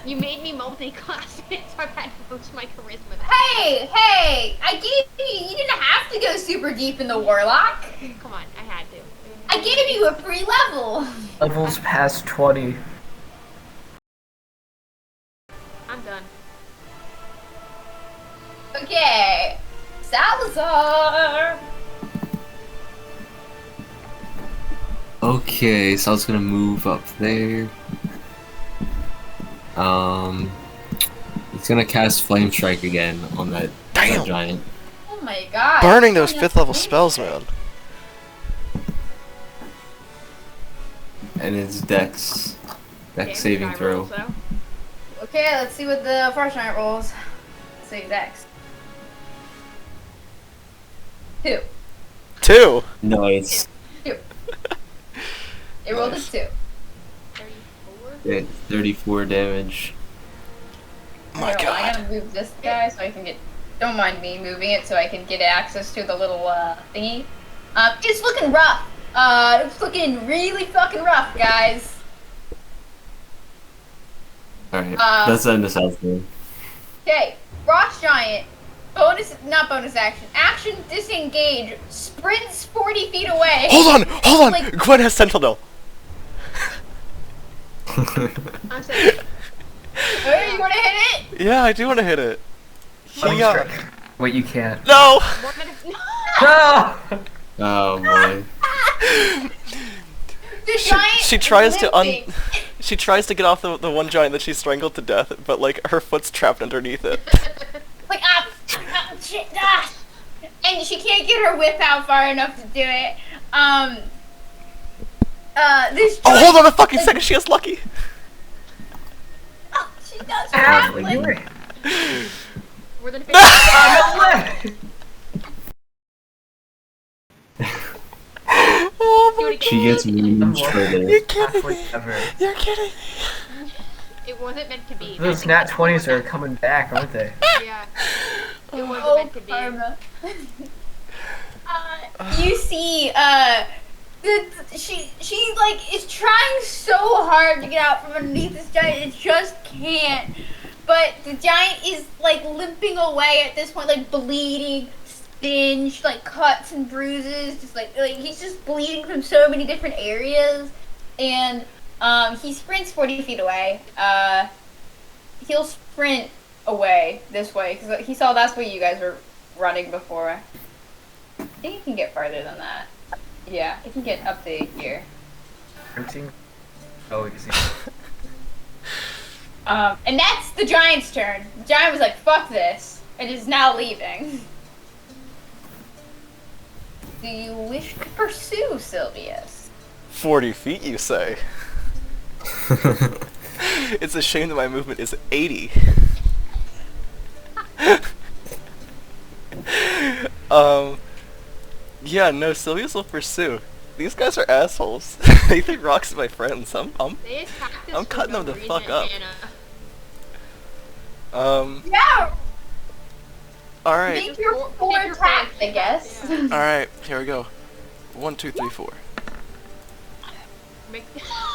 You made me multi-class it, so I've had to boost my charisma. Hey! I gave you. You didn't have to go super deep in the warlock. Come on, I had to. I gave you a free level. Levels past 20. I'm done. Okay, Salazar. Okay, so I was gonna move up there. He's gonna cast Flame Strike again on that Damn. giant. Oh my god. Burning those 5th level spells, man. And it's Dex Damage saving die throw. rolls, though. Okay, let's see what the first giant rolls. Let's see, Dex. 2. 2. Nice. 2. It rolled a Nice. 2. 34? Yeah, 34 damage. My I God. gotta move this guy so I can get. Don't mind me moving it so I can get access to the little thingy. It's looking rough. It's looking really fucking rough, guys. Alright, that's the end of South Moon. Okay, Frost Giant. Not bonus action. Action disengage. Sprints 40 feet away. Hold on! Like- Gwen has Sentinel. I'm saying, Hey, you wanna hit it? Yeah, I do want to hit it. Let me He, try. Wait, you can't. no! more than a- No! Oh boy. The giant She tries to limping. she tries to get off the one giant that she strangled to death, but like her foot's trapped underneath it. Like shit, and she can't get her whip out far enough to do it. This. Oh, hold on a fucking second, she has lucky. Oh, she does Ashley, grappling. you were. more than a Oh Do my it again. She gets memes for You're this. kidding Ashley me. ever. You're kidding me. It wasn't meant to be. Those nat 20s are coming back, aren't they? Yeah. It wasn't Oh, meant to be. karma. You see, she like is trying so hard to get out from underneath this giant, it just can't. But the giant is like limping away at this point, like bleeding, singed, like cuts and bruises, just like he's just bleeding from so many different areas, and he sprints 40 feet away. He'll sprint away this way because he saw that's where you guys were running before. I think he can get farther than that. Yeah, he can get up to here. Printing? Oh, easy. And that's the giant's turn. The giant was like, "Fuck this," and is now leaving. Do you wish to pursue Sylvius? 40 feet, you say? It's a shame that my movement is 80. Yeah, no, Sylvius will pursue. These guys are assholes. They think Rock's my friends. They attacked us I'm for cutting no them the reason, fuck up. Anna. Yeah, Alright. make your four Make your attacks, four I guess. attacks, Alright, here we go. 1, 2, 3, 4. Make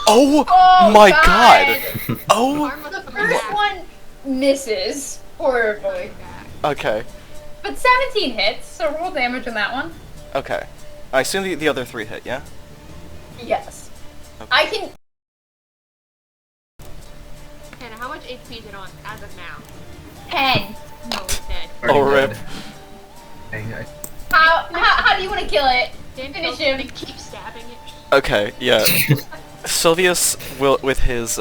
Oh, Oh, my God. god! Oh, Karma's The coming first back. one misses horribly, okay, but 17 hits, so roll damage on that one. okay. I assume the other 3 hit, yeah? Yes, Okay. I can. Hannah, how much HP is it on as of now? 10. No, it's dead. Oh, Already rip. dead. Dang, How do you want to kill it? Dan Finish kills it him. and keep stabbing it. Okay, yeah. Sylvius will, with his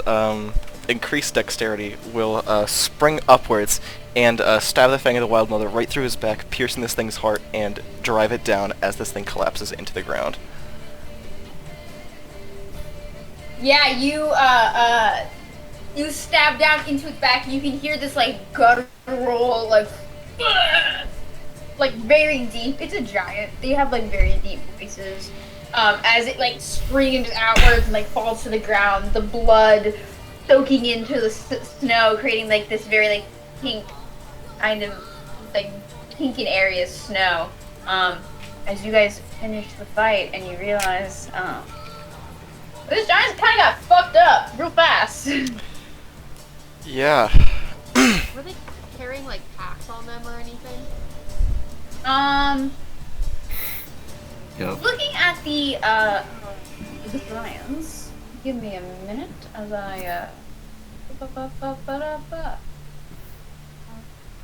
increased dexterity, will spring upwards and stab the Fang of the Wild Mother right through his back, piercing this thing's heart, and drive it down as this thing collapses into the ground. Yeah, you stab down into its back, and you can hear this like guttural like very deep. It's a giant. They have like very deep voices. As it like screams outwards and like falls to the ground, the blood soaking into the snow, creating like this very like pink kind of like pink in areas snow. As you guys finish the fight and you realize, this giant kind of got fucked up real fast. Yeah. Were they carrying like packs on them or anything? Yep. Looking at the giants, give me a minute as I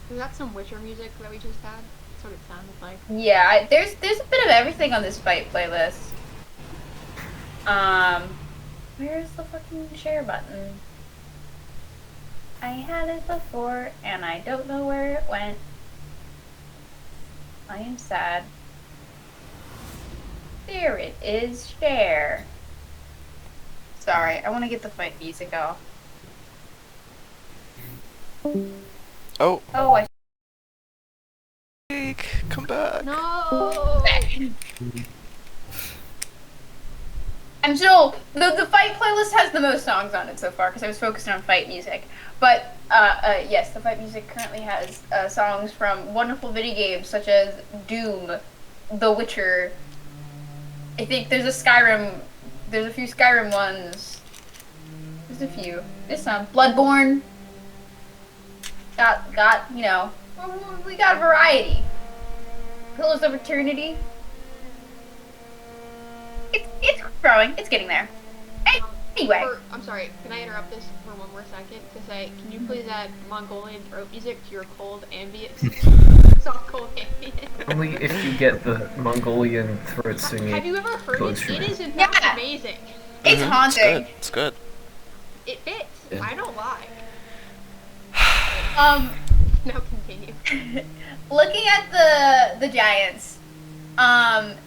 Was that some Witcher music that we just had? That's what it sounded like. Yeah, there's a bit of everything on this fight playlist. Where's the fucking share button? I had it before and I don't know where it went. I am sad. There it is, share. Sorry, I want to get the fight music off. Oh, Oh, I come back. No! I'm still the fight playlist has the most songs on it so far because I was focused on fight music. But yes, the fight music currently has songs from wonderful video games such as Doom, The Witcher. I think there's a Skyrim. There's a few Skyrim ones. There's a few. There's some Bloodborne. Got you know, we got a variety. Pillars of Eternity. It's growing. It's getting there. Anyway. I'm sorry, can I interrupt this for one more second to say, can you please add Mongolian throat music to your cold ambient? Soft cold ambient. Only if you get the Mongolian throat singing. Have you ever heard it? It is in fact amazing. It's haunting. It's good. It fits. Yeah. I don't lie. Now continue. Looking at the giants,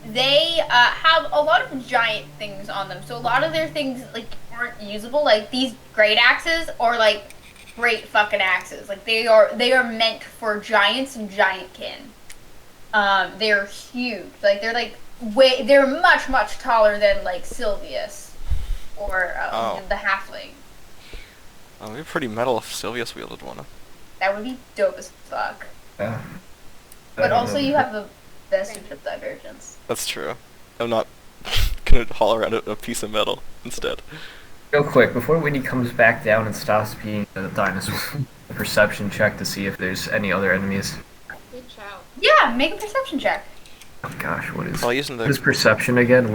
they have a lot of giant things on them. So a lot of their things like aren't usable. Like these great axes are like great fucking axes. Like they are meant for giants and giantkin. They're huge. Like they're much taller than like Sylvius or the halfling. It'd be pretty metal if Sylvius wielded one. That would be dope as fuck. Yeah. But also you have the vestige of divergence. That's true. I'm not gonna haul around a piece of metal instead. Real quick, before Winnie comes back down and stops being a dinosaur, a perception check to see if there's any other enemies. Good shout. Yeah, make a perception check. Oh gosh, what is While using what is the perception again?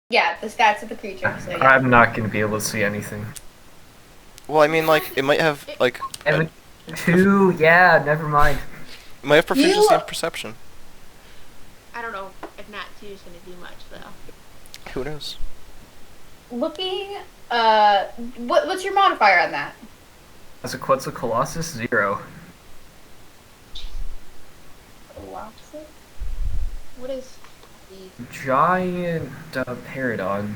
Yeah, the stats of the creature. So yeah. I'm not gonna be able to see anything. well, I mean, like it might have like And 2, yeah, never mind. it might have proficiency in perception. I don't know if Nat 2 is gonna do much though. Who knows? Looking, what's your modifier on that? As a Quetzal Colossus, 0. Colossus? What is the Giant Paradon.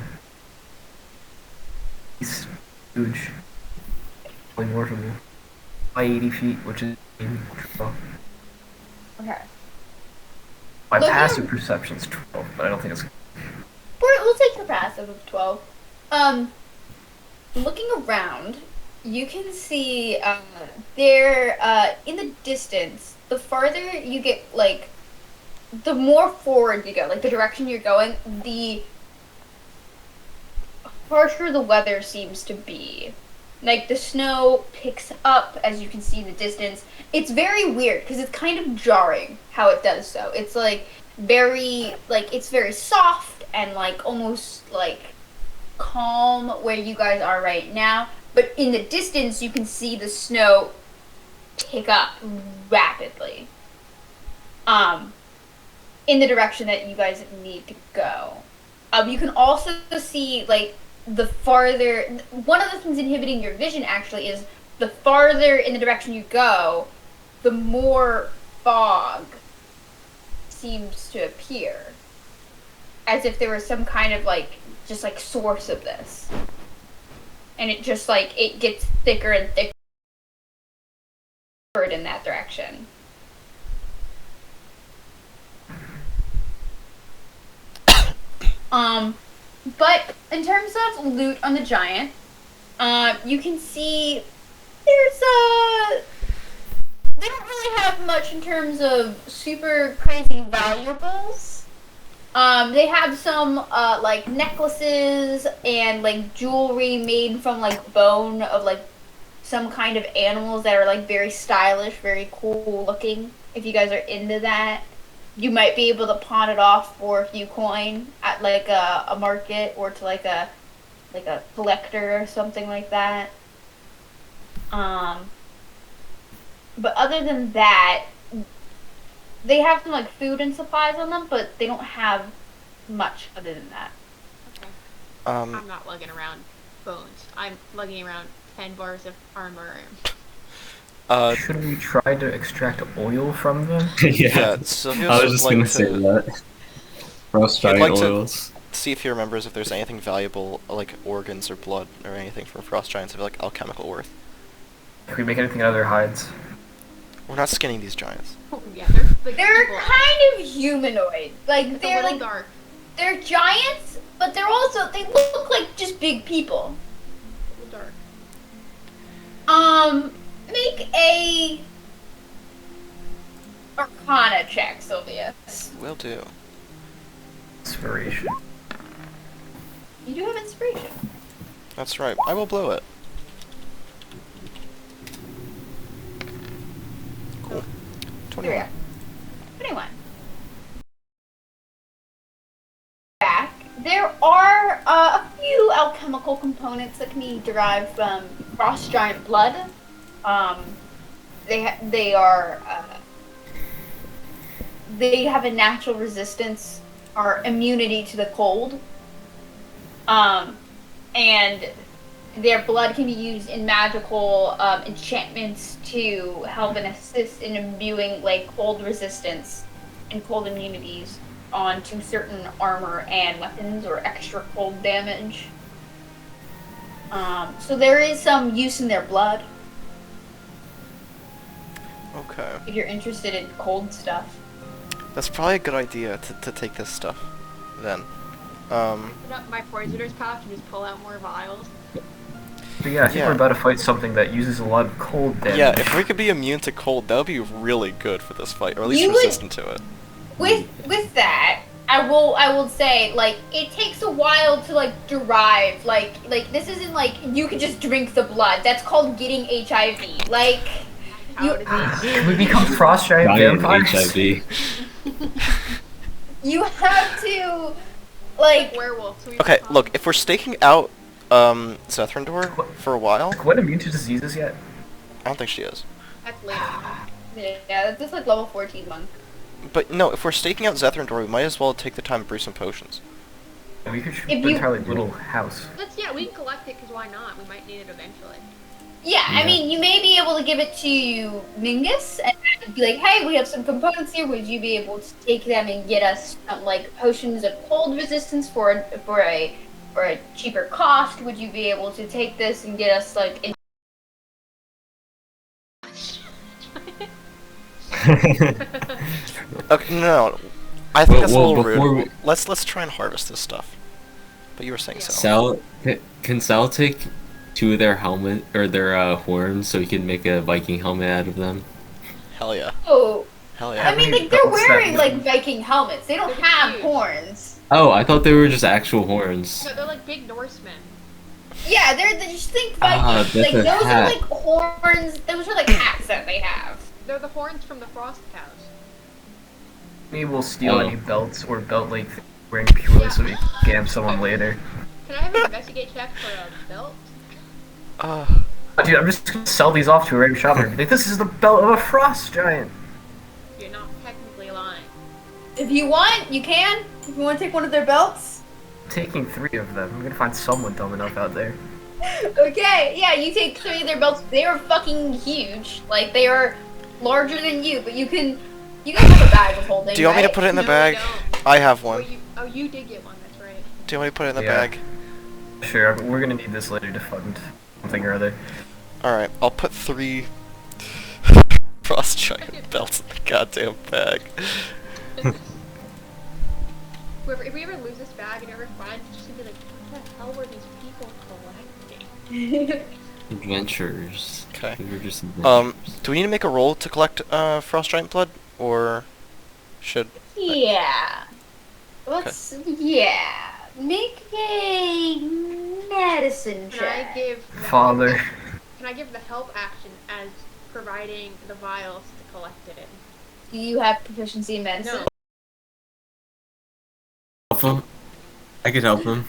He's huge. Polymorphable. By 80 feet, which is well, Okay. my Look passive at- perception's 12, but I don't think it's. We'll take your passive of 12. Looking around, you can see there in the distance. The farther you get, like, the more forward you go, like the direction you're going, the harsher the weather seems to be. Like the snow picks up as you can see in the distance. It's very weird because it's kind of jarring how it does so. It's like it's very soft and like almost like calm where you guys are right now. But in the distance you can see the snow pick up rapidly. In the direction that you guys need to go. You can also see like the farther, one of the things inhibiting your vision actually is the farther in the direction you go, the more fog seems to appear. As if there was some kind of like, just like source of this. And it just like, it gets thicker and thicker in that direction. But in terms of loot on the giant, you can see they don't really have much in terms of super crazy valuables. They have some like necklaces and like jewelry made from like bone of like some kind of animals that are like very stylish, very cool looking. If you guys are into that. You might be able to pawn it off for a few coin at like a market or to like a collector or something like that. But other than that, they have some like food and supplies on them, but they don't have much other than that. Okay. Um, I'm not lugging around bones. I'm lugging around 10 bars of armor. Should we try to extract oil from them? yeah, Sylvius I was would just like gonna to say that. Frost I'd giant like to- oils. see if he remembers if there's anything valuable, like organs or blood or anything from frost giants of like alchemical worth. Can we make anything out of their hides? We're not skinning these giants. Oh, yeah, they're like They're evil. kind of humanoid. Like It's a they're little like dark. They're giants, but they're also they look like just big people. Dark. Make a Arcana check, Sylvius. Will do. Inspiration. You do have inspiration. That's right. I will blow it. Cool. Here we 21. go. 21. Back. There are a few alchemical components that can be derived from frost giant blood. They have a natural resistance or immunity to the cold. And their blood can be used in magical enchantments to help and assist in imbuing like cold resistance and cold immunities onto certain armor and weapons or extra cold damage. So there is some use in their blood Okay. if you're interested in cold stuff. That's probably a good idea to take this stuff, then. Put up my poisoner's pouch and just pull out more vials. But yeah, I think Yeah. we're about to fight something that uses a lot of cold damage. Yeah, if we could be immune to cold, that would be really good for this fight, or at least You would- resistant to it. With that, I will say like it takes a while to like derive like this isn't like you can just drink the blood. That's called getting HIV. Like How you it is. Can we become frost giant Giant vampires? HIV. you have to like Werewolf. So we Okay, become- look, if we're staking out Zethrandor for a while, Is Gwen immune to diseases yet? I don't think she is. That's later. yeah, that's just like level 14 monk. But no, if we're staking out Zethrandor, we might as well take the time to brew some potions. We could shoot If an you- entirely little house. We can collect it because why not? We might need it eventually. Yeah, I Yeah. mean, you may be able to give it to Mingus and be like, hey, we have some components here. Would you be able to take them and get us some, like, potions of cold resistance for a cheaper cost? Would you be able to take this and get us, like, Okay, no, I think that's a Well, little before rude. we- Let's try and harvest this stuff. But you were saying so. Sal, can Sal take two of their helmet or their horns so he can make a Viking helmet out of them? Hell yeah. oh, Hell I yeah. mean, many like, they're belts that wearing, we- like, Viking helmets. They don't They're have huge. horns. Oh, I thought they were just actual horns. No, they're like big Norsemen. Yeah, they just think Ah, Vikings. that's Like, a those are, hat. like, horns. Those are, like, hats that they have. They're the horns from the frost cows. Maybe we'll steal Oh. any belts or belt-like things wearing purely so we can scam someone later. Can I have an investigate check for a belt? Uh, Oh, dude, I'm just gonna sell these off to a random shopper. Like, this is the belt of a frost giant. You're not technically lying. If you want, you can. If you want to take one of their belts. I'm taking 3 of them. I'm gonna find someone dumb enough out there. Okay, yeah, you take 3 of their belts. They are fucking huge. Like, they are larger than you, but you guys have a bag of holding, do you want me to right? put it in the No, bag? we don't. I have Oh, one. you did get one, that's right. Do you want me to put it in the Yeah. bag? Sure, we're gonna need this later to fund something or other. Alright, I'll put 3 frost giant belts in the goddamn bag. If we ever lose this bag and ever find it, it's just gonna be like, what the hell were these people collecting? Adventures. Okay. They were just adventures. Do we need to make a roll to collect frost giant blood? Or should... Yeah. Yeah. Make a medicine Can I check. give the Father. help, can I give the help action as providing the vials to collect it in? Do you have proficiency in medicine? No. Help him. I could help him.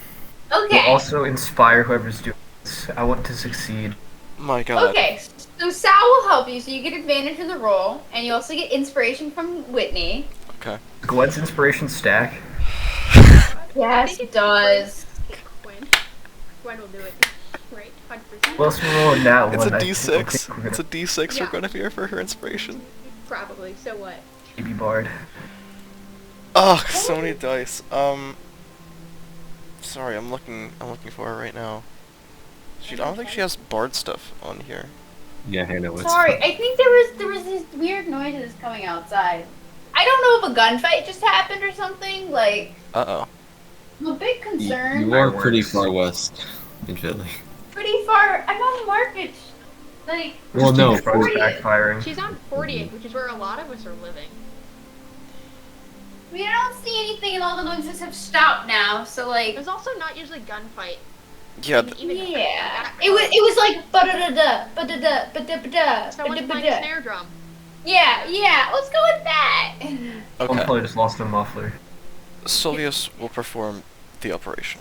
We'll Okay. also inspire whoever's doing this. I want to succeed. My god. Okay, so Sal will help you, so you get advantage in the roll, and you also get inspiration from Whitney. Okay. Gwen's inspiration stack. Yes, think it it's does. Gwen. Gwen will do it. Right? 100%. Well, let's roll that It's one. a I think D6. we're It's a gonna D6 Yeah. for Guinevere for her inspiration. Probably. So what? baby bard. Ugh, so many dice. Sorry, I'm looking for her right now. I don't think she has bard stuff on here. Yeah, I know. It's Sorry, fine. I think there was these weird noises coming outside. I don't know if a gunfight just happened or something. Like, Uh-oh. a big concern. You are pretty Fireworks. far west in Philly. Pretty far. I'm on Market. Like, Well, no. Detroit is 40th. backfiring. She's on 40th, which is where a lot of us are living. I mean, I don't see anything in all the noises have stopped now. So like, There's also not usually gunfight. Yeah, Even yeah, it was like ba-da-da-da, ba-da-da, ba-da-ba-da, Someone's playing a ba-da-ba-da. snare drum. Yeah, let's go with that. One okay. player just lost a muffler. Sylvius will perform the operation.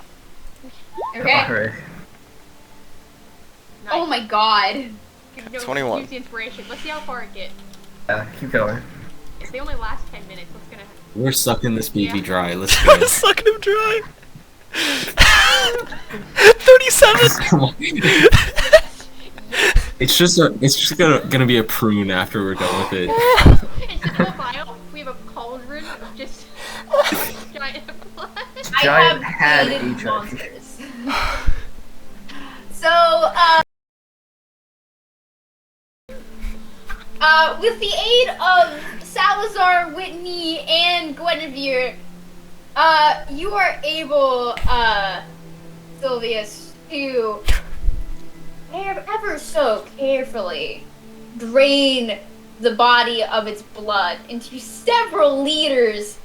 Okay. Alright. Nice. Oh my god. No, 21. Use the inspiration. Let's see how far it gets. Yeah, keep going. They only last 10 minutes. What's gonna happen? We're sucking this baby Yeah. dry. Let's go. Sucking him dry. 37. Come on. It's just gonna be a prune after we're done with it. Instead of a vial, we have a cauldron of just giant blood. I Giant have had created HIV. monsters. So, with the aid of Salazar, Whitney, and Guinevere, you are able, Sylvius, to ever so carefully drain the body of its blood into several liters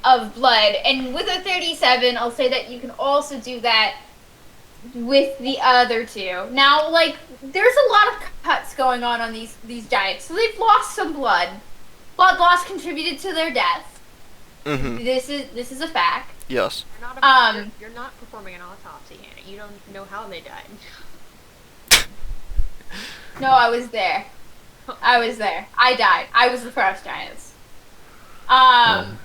of blood. And with a 37, I'll say that you can also do that with the other two. Now, like, there's a lot of cuts going on these giants, so they've lost some blood. Blood loss contributed to their death. Mm-hmm. This is a fact. Yes. You're not performing an autopsy, Hannah. You don't know how they died. No, I was there. I died. I was the first giants. And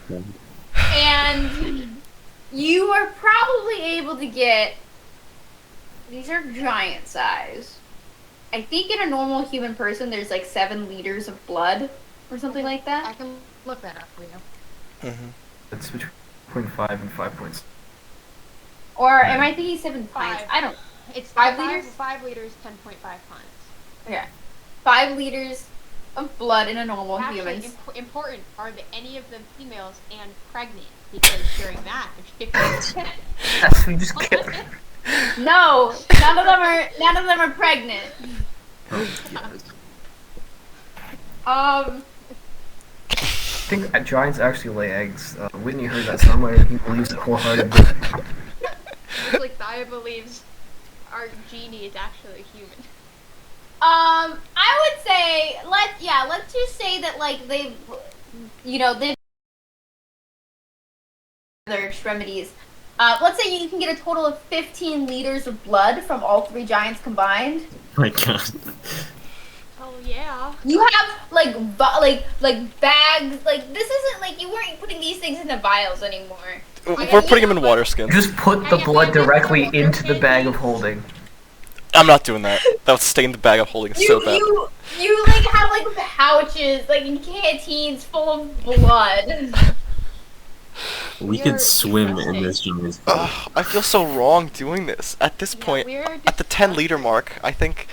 you are probably able to get. These are giant size. I think in a normal human person, there's like 7 liters of blood or something like I that. can look that up for you. Mm-hmm. It's between 5 and 5 points. Or am I thinking 7 pints? 5. I don't. It's 5 liters? 5 liters, 10.5 pints. Okay. 5 liters of blood in a normal Actually, human. important, are any of them females and pregnant? Because during that, there's 50%. Yes, we just get. No, none of them are pregnant. I think giants actually lay eggs. Whitney heard that somewhere and he believes it wholeheartedly. It's like Thaya believes our genie is actually a human. I would say let's just say that like they've their extremities. Let's say you can get a total of 15 liters of blood from all 3 giants combined. Oh my god. Oh yeah. You have like bags. Like this isn't like you weren't putting these things into vials anymore. We're putting him in water skins. Just put the blood directly into the bag of holding. I'm not doing that. That would stain the bag of holding so bad. You like have like pouches, like in canteens full of blood. We You're could swim disgusting. in this genius. I feel so wrong doing this. At this Yeah, point, we're at the 10-liter mark, I think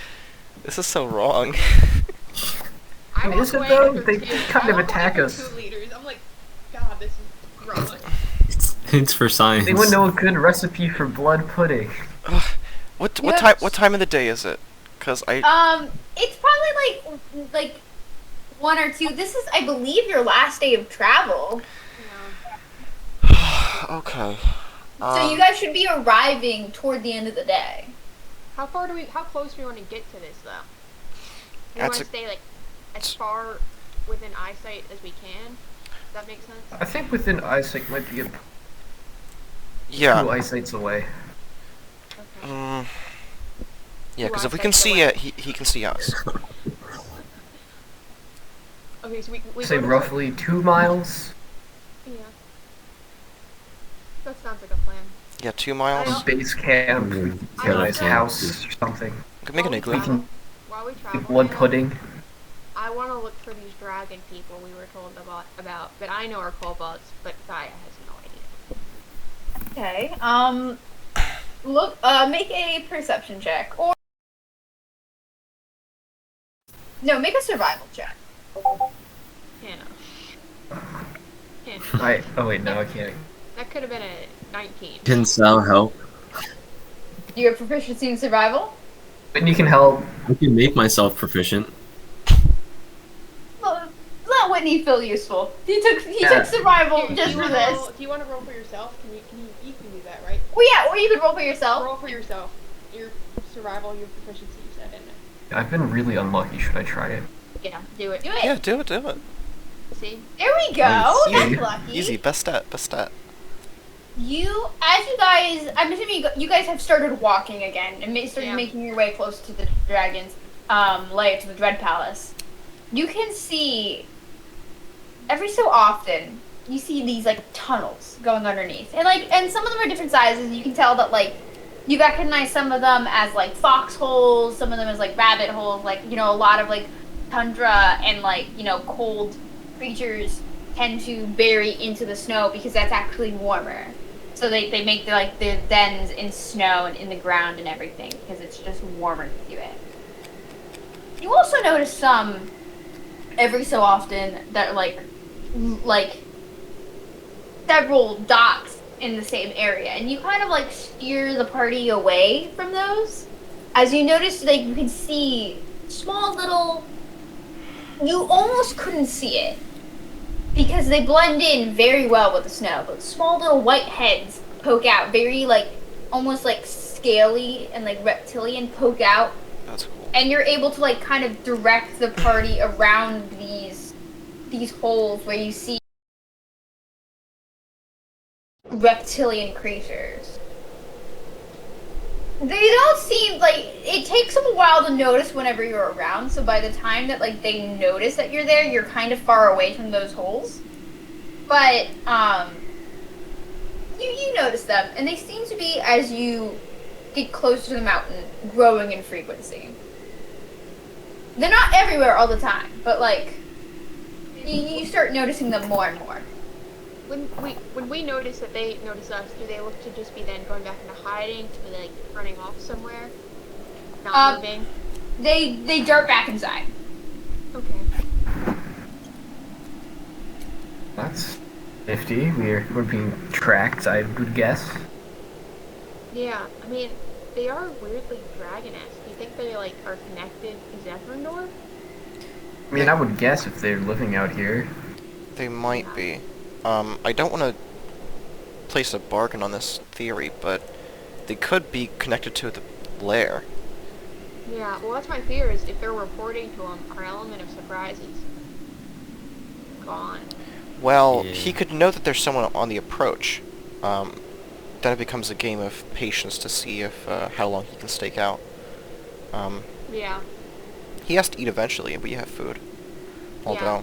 this is so wrong. I Is walk it away though? after They 2. kind I of walk away attack after us. 2 liters. I'm like, God, this is wrong. It's for science. Anyone know a good recipe for blood pudding? What Yes. time of the day is it? Cause I It's probably like 1 or 2. This is, I believe, your last day of travel. okay. So you guys should be arriving toward the end of the day. How close do we want to get to this though? We That's want to stay like as far within eyesight as we can. Does that make sense? I think within eyesight might be 2 Yeah. eyesights away. Okay. Yeah, because if we eyesight can see away. it, he can see us. Okay, so we Say go to roughly 2 miles. Yeah. That sounds like a plan. Yeah, 2 miles. I- Base camp. I Get a nice also- house or something. We can make an While we igloo. travel- While we travel, Get blood Hannah, pudding. I want to look for these dragon people we were told about, but I know are kobolds, but Thaya has no idea. Okay. Look. Make a perception check, or no, make a survival check. Hannah. Oh wait, no, I can't. That could have been a 19. Can Sal help? You have proficiency in survival? Whitney can help. I can make myself proficient. Well, let Whitney feel useful. He took Yeah. survival Do just you for wanna this. roll, do you want to roll for yourself? You can do that, right? Well, yeah, or you could roll for yourself. Roll for yourself. Your survival, your proficiency, you said, isn't it? I've been really unlucky. Should I try it? Yeah, do it. Do it. Yeah, do it, do it. See? There we go. Nice. That's Easy. lucky. Easy, best stat, best stat. As you guys, I'm assuming you guys have started walking again and started Yeah. making your way close to the dragon's lair, to the Dread Palace. You can see, every so often, you see these, like, tunnels going underneath. And some of them are different sizes. You can tell that, like, you recognize some of them as, like, foxholes, some of them as, like, rabbit holes. Like, you know, a lot of, like, tundra and, like, you know, cold creatures tend to bury into the snow because that's actually warmer. So they make their dens in snow and in the ground and everything because it's just warmer to do it. You also notice some every so often that are like several dots in the same area, and you kind of like steer the party away from those. As you notice, like you can see small little. You almost couldn't see it because they blend in very well with the snow, but small little white heads poke out, very like almost like scaly and like reptilian poke out. That's cool. And you're able to like kind of direct the party around these holes where you see reptilian creatures. They don't seem like it takes them a while to notice whenever you're around, so by the time that like they notice that you're there, you're kind of far away from those holes. But you notice them, and they seem to be, as you get closer to the mountain, growing in frequency. They're not everywhere all the time, but like you start noticing them more and more. When we notice that they notice us, do they look to just be then going back into hiding, to be like running off somewhere, not moving? They dart back inside. Okay. That's 50. We're being tracked, I would guess. Yeah, I mean, they are weirdly dragon-esque. Do you think they like are connected to Zephyrdor? I mean, I would guess if they're living out here. They might be. I don't want to place a bargain on this theory, but they could be connected to the lair. Yeah, well, that's my fear. Is if they're reporting to them, our element of surprise is gone. Well, Yeah. he could know that there's someone on the approach. Then it becomes a game of patience to see if how long he can stake out. Yeah. He has to eat eventually, and we have food. Although,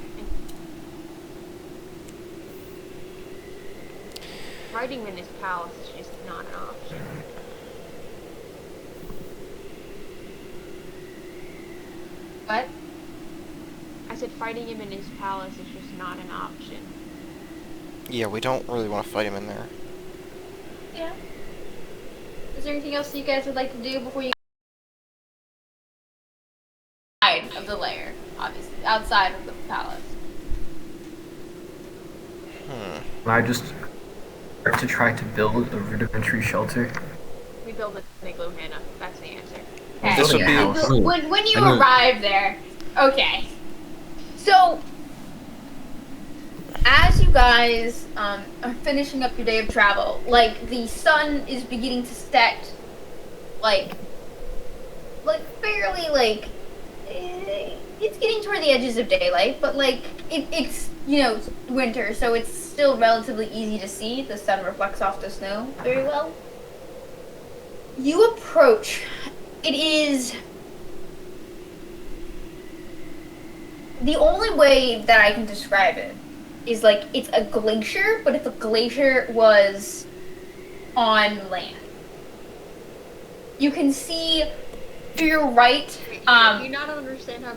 Fighting him in his palace is just not an option. What? I said fighting him in his palace is just not an option. yeah, we don't really want to fight him in there. Yeah. Is there anything else you guys would like to do before you outside of the lair, obviously, outside of the palace? I just start to try to build a rudimentary shelter. We build a igloo, Hannah. That's the answer. Okay. This would Building a be- house. When you I know. arrive there, okay. So, as you guys are finishing up your day of travel, like the sun is beginning to set, like fairly it's getting toward the edges of daylight, but like it's winter, so it's still relatively easy to see. The sun reflects off the snow very well. You approach. It is the only way that I can describe it is like it's a glacier, but if a glacier was on land. You can see to your right, Do you not understand how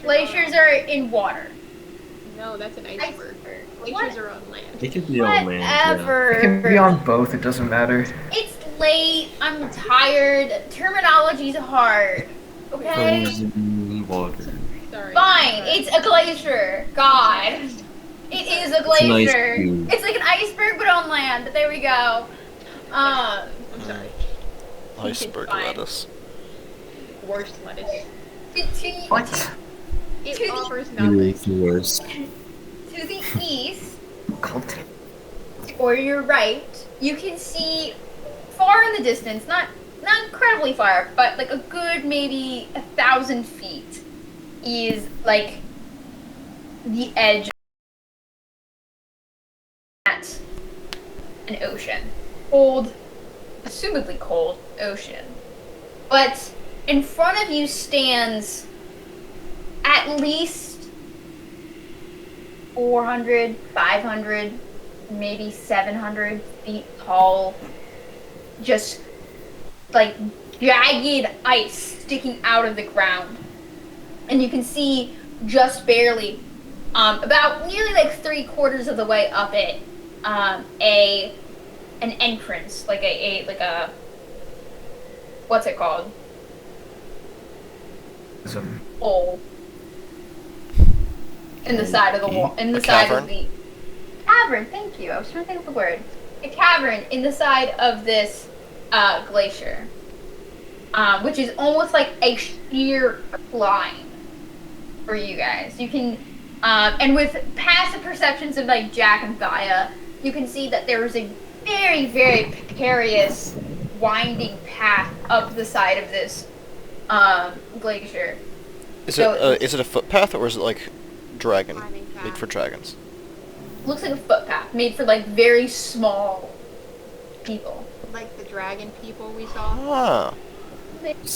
glaciers are in water. No, that's an iceberg. Glaciers What? are on land. It could be on land. Yeah. Whatever. It can be on both, it doesn't matter. It's late. I'm tired. Terminology's hard. Okay? Frozen water. Sorry. Fine. It's a glacier. God. It is a It's an ice glacier. cube. It's like an iceberg on land. There we go. I'm sorry. Iceberg Fine. lettuce. Worst lettuce. What? It To the- offers Literally nothing. the worst. To the east, Cult. or your right, you can see far in the distance, not incredibly far, but like a good maybe 1,000 feet, is like the edge at an ocean. Cold, assumedly cold ocean. But in front of you stands at least 400, 500, maybe 700 feet tall, just like jagged ice sticking out of the ground. And you can see just barely, about nearly like 3/4 of the way up it, an entrance, like a what's it called? Hole in the side of the wall, in the A side cavern? of the cavern. Thank you. I was trying to think of the word. A cavern in the side of this glacier, which is almost like a sheer climb for you guys. You can, and with passive perceptions of like Jack and Thea, you can see that there is a very, very precarious, winding path up the side of this glacier. Is So is it a footpath or is it like dragon? Climbing Made path. for dragons. Looks like a footpath made for like very small people. Like the dragon people we saw. Ah.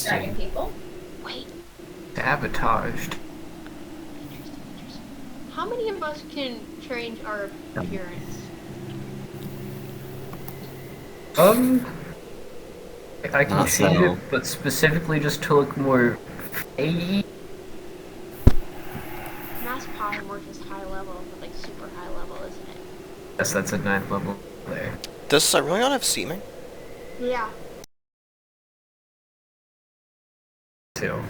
Dragon people. Wait, Sabotaged. how many of us can change our appearance? I can Not change so. it, but specifically just to look more fadey. Mass polymorph is high level, but like super high level, isn't it? Yes, that's a 9th level there. Does Cyrillion have seeming? Yeah. Too.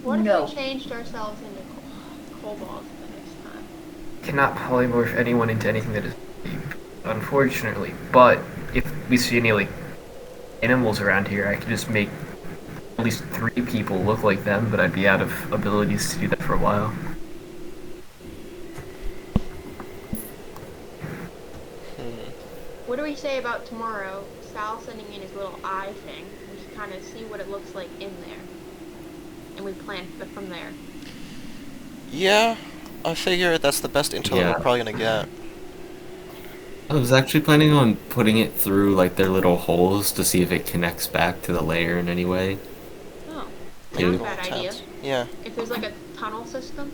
What No. if we changed ourselves into kobolds the next time? Cannot polymorph anyone into anything that is deep, unfortunately. But if we see any like animals around here, I could just make at least 3 people look like them, but I'd be out of abilities to do that for a while. What do we say about tomorrow? Sal sending in his little eye thing. We should kind of see what it looks like in there, and we plan from there. Yeah. I figure that's the best intel that Yeah. we're probably gonna get. I was actually planning on putting it through like their little holes to see if it connects back to the layer in any way. Oh, Yeah. not a bad idea. Intense. Yeah. If there's like a tunnel system.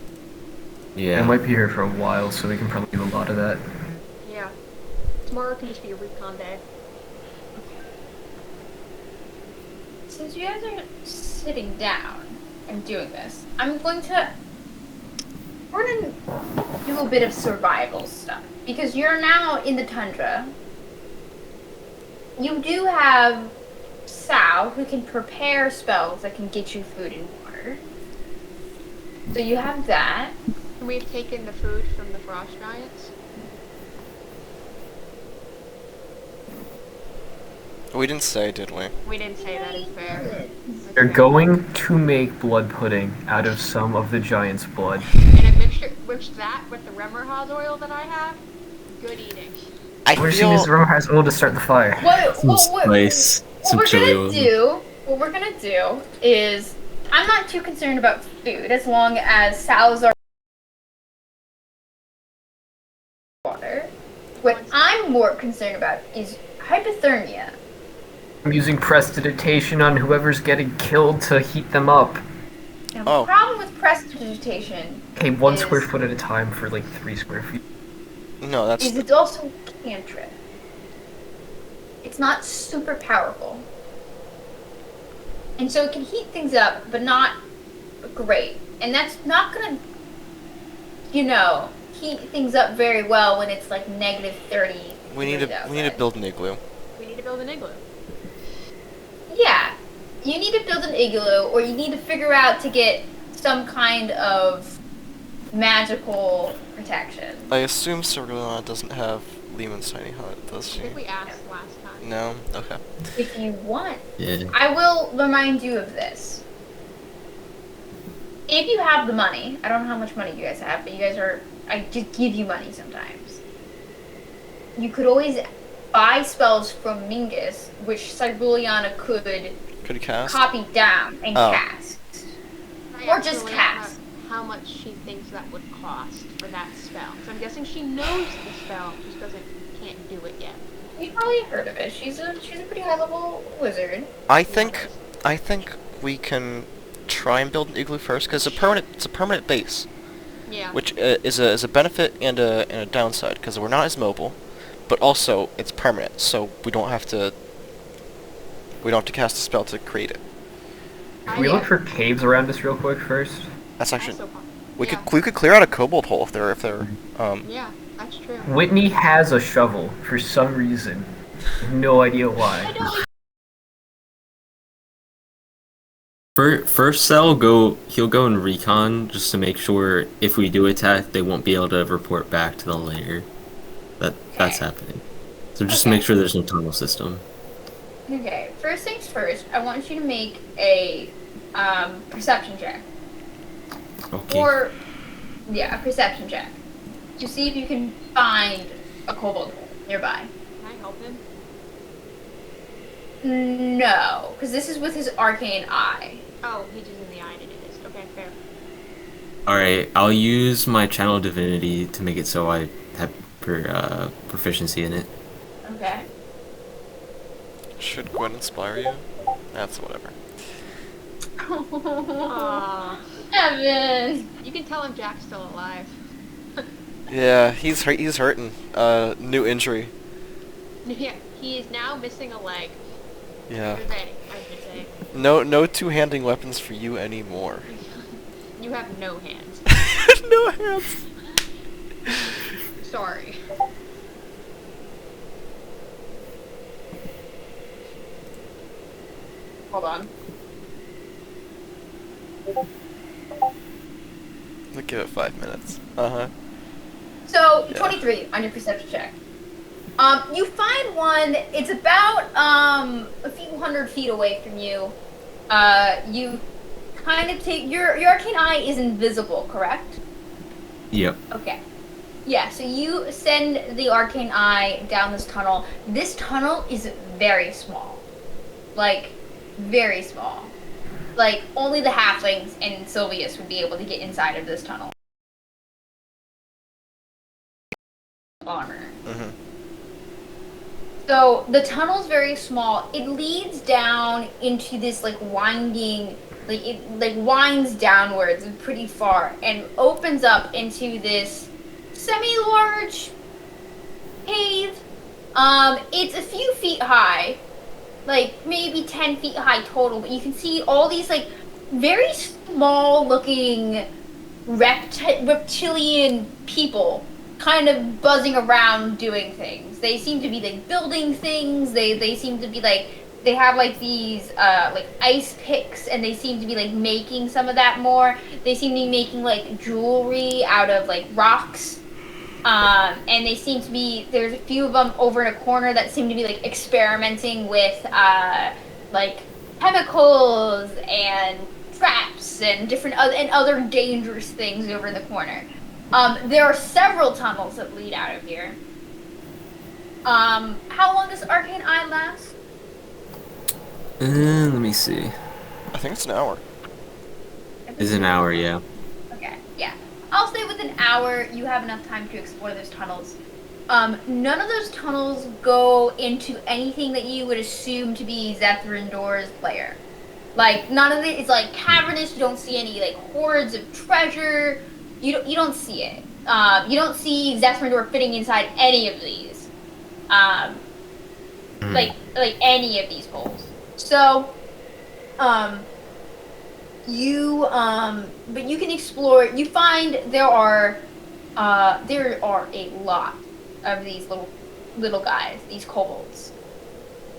Yeah. I might be here for a while, so we can probably do a lot of that. Yeah. Tomorrow can just be a recon day. Since you guys are sitting down and doing this, we're gonna do a bit of survival stuff. Because you're now in the tundra. You do have Sal, who can prepare spells that can get you food and water. So you have that. And we've taken the food from the frost giants. We didn't say, did we? We didn't say that is fair. That's They're fair. going to make blood pudding out of some of the giant's blood. And a mix that with the Remmerhaz oil that I have. Good eating. I We're seeing this feel. room has oil to start the fire. Some spice, some chili oil. What we're gonna do is, I'm not too concerned about food as long as Sal's are water. What I'm more concerned about is hypothermia. I'm using prestidigitation on whoever's getting killed to heat them up. Now, Oh. the problem with prestidigitation Okay, 1 is- square foot at a time for like 3 square feet. No, that's. is it's also cantrip. It's not super powerful. And so it can heat things up, but not great. And that's not gonna, heat things up very well when it's like negative 30. We need degrees to. We need to outside. build an igloo. We need to build an igloo. Yeah. You need to build an igloo, or you need to figure out to get some kind of magical protection. I assume Cirilla doesn't have Lehman's tiny hut, does I she? think we asked last time. No? Okay. If you want, Yeah. I will remind you of this. If you have the money, I don't know how much money you guys have, but I just give you money sometimes. You could always buy spells from Mingus, which Cyruliana could Could you cast? copy down and Oh. cast. I Or asked just Juliana cast. how much she thinks that would cost for that spell. So I'm guessing she knows the spell, just can't do it yet. You probably heard of it. She's a pretty high level wizard. I think we can try and build an igloo first because it's a permanent base, Yeah. which is a benefit and a downside because we're not as mobile, but also it's permanent, so we don't have to cast a spell to create it. Can we look for caves around us real quick first? That's actually Also possible. we Yeah. could clear out a kobold hole if they're Yeah, that's true. Whitney has a shovel for some reason. No idea why. First he'll go and recon just to make sure if we do attack, they won't be able to report back to the lair. That's happening. So just Okay. make sure there's no tunnel system. Okay, first things first, I want you to make a perception check. Okay. Or, yeah, a perception check. To see if you can find a kobold hole nearby. Can I help him? No, because this is with his arcane eye. Oh, he's using the eye to do this. Okay, fair. Alright, I'll use my channel divinity to make it so I have proficiency in it. Okay. Should Gwen inspire you? That's whatever. Aww. Evan! You can tell him Jack's still alive. Yeah, he's hurting. New injury. Yeah, he is now missing a leg. Yeah. Preventing, I should say. No two-handing weapons for you anymore. You have no hands. No hands. Sorry. Hold on. We'll give it 5 minutes. Uh-huh. So, Yeah. 23 on your perception check. You find one, it's about, a few hundred feet away from you. You kind of take, your arcane eye is invisible, correct? Yep. Okay. Yeah, so you send the arcane eye down this tunnel. This tunnel is very small. Like, very small. Like, only the halflings and Sylvius would be able to get inside of this tunnel. Armor. Mm-hmm. So the tunnel's very small. It leads down into this like winding, like it like winds downwards and pretty far, and opens up into this semi-large cave. It's a few feet high, like maybe 10 feet high total. But you can see all these like very small-looking reptilian people kind of buzzing around doing things. They seem to be like building things. They seem to be like they have like these like ice picks, and they seem to be like making some of that more. They seem to be making like jewelry out of like rocks. And they seem to be there's a few of them over in a corner that seem to be like experimenting with like chemicals and traps and different other dangerous things over in the corner. There are several tunnels that lead out of here. How long does Arcane Eye last? Let me see. I think it's an hour. It's an hour, yeah. Okay, yeah. I'll say within an hour you have enough time to explore those tunnels. None of those tunnels go into anything that you would assume to be Zephyrindore's lair. Like, none of it is like cavernous. You don't see any like hoards of treasure. You don't see it. You don't see Zephyrindoor fitting inside any of these. Like any of these holes. So, but you can explore. You find there are a lot of these little guys, these kobolds,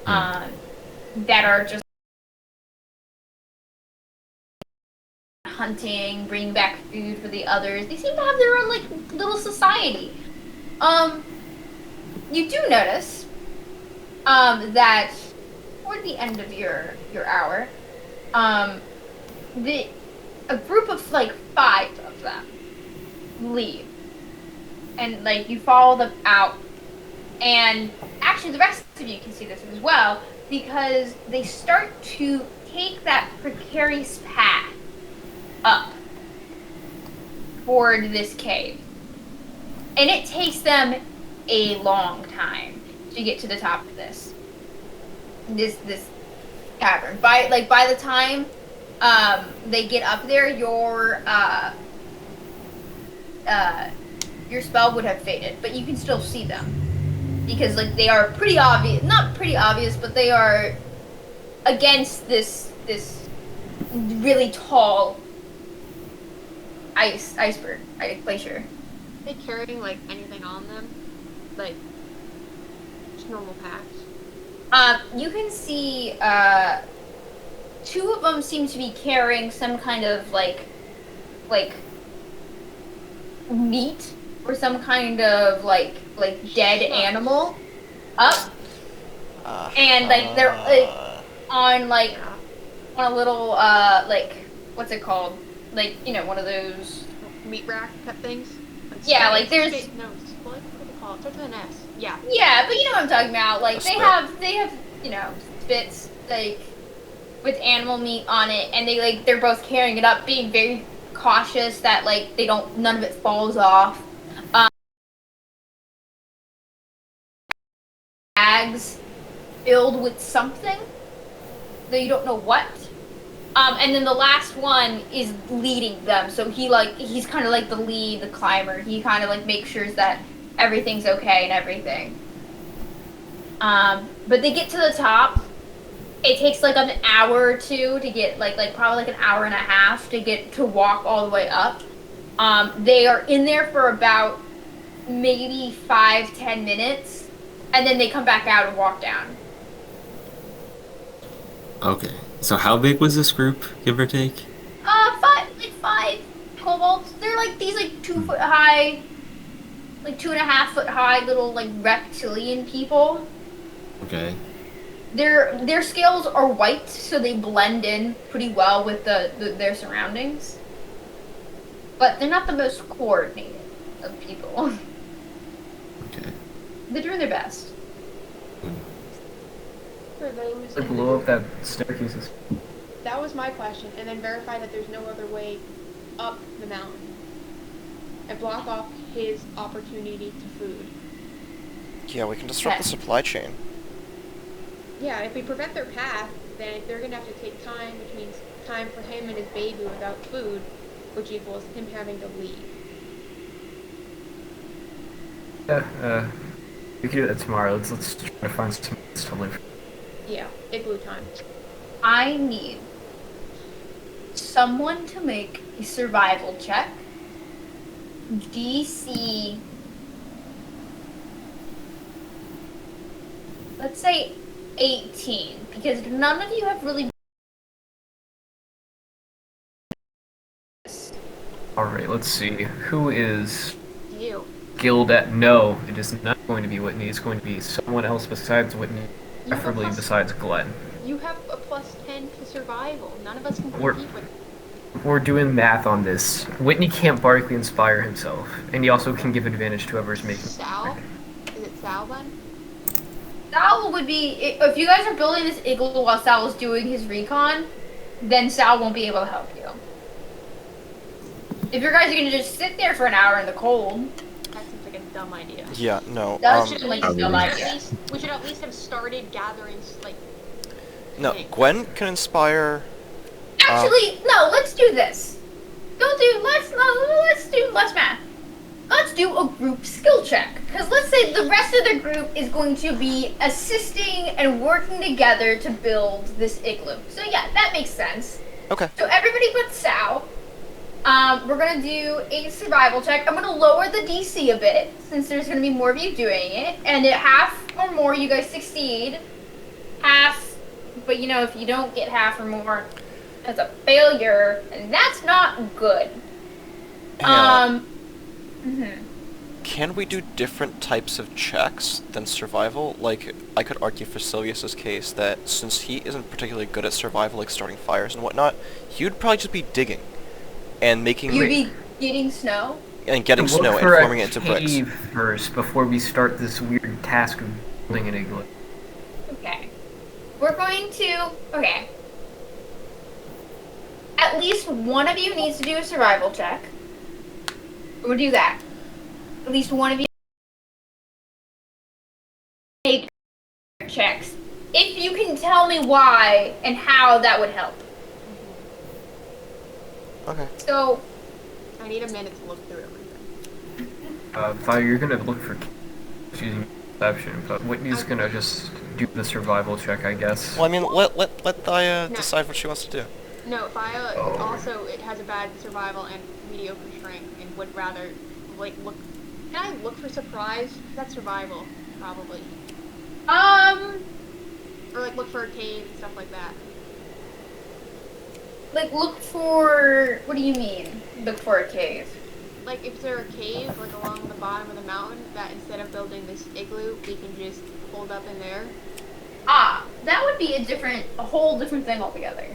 that are just hunting, bringing back food for the others. They seem to have their own, like, little society. You do notice, that toward the end of your hour, a group of, like, 5 of them leave. And, like, you follow them out. And actually, the rest of you can see this as well, because they start to take that precarious path up toward this cave. And it takes them a long time to get to the top of this cavern. By the time they get up there, your spell would have faded, but you can still see them. Because, like, they are pretty obvious, not pretty obvious, but they are against this really tall glacier. Are they carrying, like, anything on them? Like, just normal packs? You can see, 2 of them seem to be carrying some kind of, like meat or some kind of, like dead animal up. And, like, they're, like, on a little, like, what's it called? Like, you know, one of those... Meat rack type things? Yeah, like, there's... No, what do they call it? Starts with an S. Yeah. Yeah, but you know what I'm talking about. Like, they have, you know, spits, like, with animal meat on it, and they're both carrying it up, being very cautious that, like, none of it falls off. Bags filled with something, though you don't know what. And then the last one is leading them, so he's kind of like the lead, the climber. He kind of, like, makes sure that everything's okay and everything. But they get to the top. It takes, like, an hour or 2 to get, like probably, like, an hour and a half to walk all the way up. They are in there for about maybe 5-10 minutes, and then they come back out and walk down. Okay. So how big was this group, give or take? 5 kobolds. They're like these, like, 2 foot high, like 2.5 foot high little, like, reptilian people. Okay. Their scales are white, so they blend in pretty well with their surroundings. But they're not the most coordinated of people. Okay. They're doing their best. To blow up that staircase. That was my question, and then verify that there's no other way up the mountain. And block off his opportunity to food. Yeah, we can disrupt the supply chain. Yeah, if we prevent their path, then they're gonna have to take time, which means time for him and his baby without food, which equals him having to leave. Yeah, we can do that tomorrow. Let's try to find some place to live. Yeah, igloo time. I need someone to make a survival check. DC, let's say 18, because none of you have really... Alright, let's see. Who is You. guild at? No, it is not going to be Whitney. It's going to be someone else besides Whitney, You have preferably plus- besides Glenn. You have a +10 to survival. None of us can We're- compete with. We're doing math on this. Whitney can't barkly inspire himself, and he also can give advantage to whoever's making. Sal? Is it Sal then? Sal would be... If you guys are building this igloo while Sal is doing his recon, then Sal won't be able to help you. If you guys are going to just sit there for an hour in the cold... That seems like a dumb idea. Yeah, no. That seems like a dumb At idea. least, we should at least have started gathering, like... No, Gwen can inspire... Actually, no, let's do this. Let's do less math. Let's do a group skill check. Because let's say the rest of the group is going to be assisting and working together to build this igloo. So yeah, that makes sense. Okay. So everybody but Sal. We're gonna do a survival check. I'm gonna lower the DC a bit, since there's gonna be more of you doing it. And at half or more, you guys succeed. Half, but you know, if you don't get half or more, That's a failure, and that's not good. Yeah. Mhm. Can we do different types of checks than survival? Like, I could argue for Sylvius's case that since he isn't particularly good at survival, like starting fires and whatnot, he would probably just be digging and making You'd be getting snow. and getting Look snow and for forming a it into bricks. cave first before we start this weird task of building an igloo. Okay. We're going to. Okay. At least one of you needs to do a survival check. We'll do that. At least one of you make checks. If you can tell me why and how, that would help. Okay. So, I need a minute to look through everything. Fire, you're gonna look for using perception, but Whitney's gonna just do the survival check, I guess. Well, I mean, let Thaya decide what she wants to do. No, Fia also it has a bad survival and mediocre strength, and would rather like look. Can I look for surprise? That's survival, probably. Or like look for a cave and stuff like that. like, look for. What do you mean? Look for a cave. Like if there a cave like along the bottom of the mountain that instead of building this igloo, we can just hold up in there. Ah, that would be a whole different thing altogether.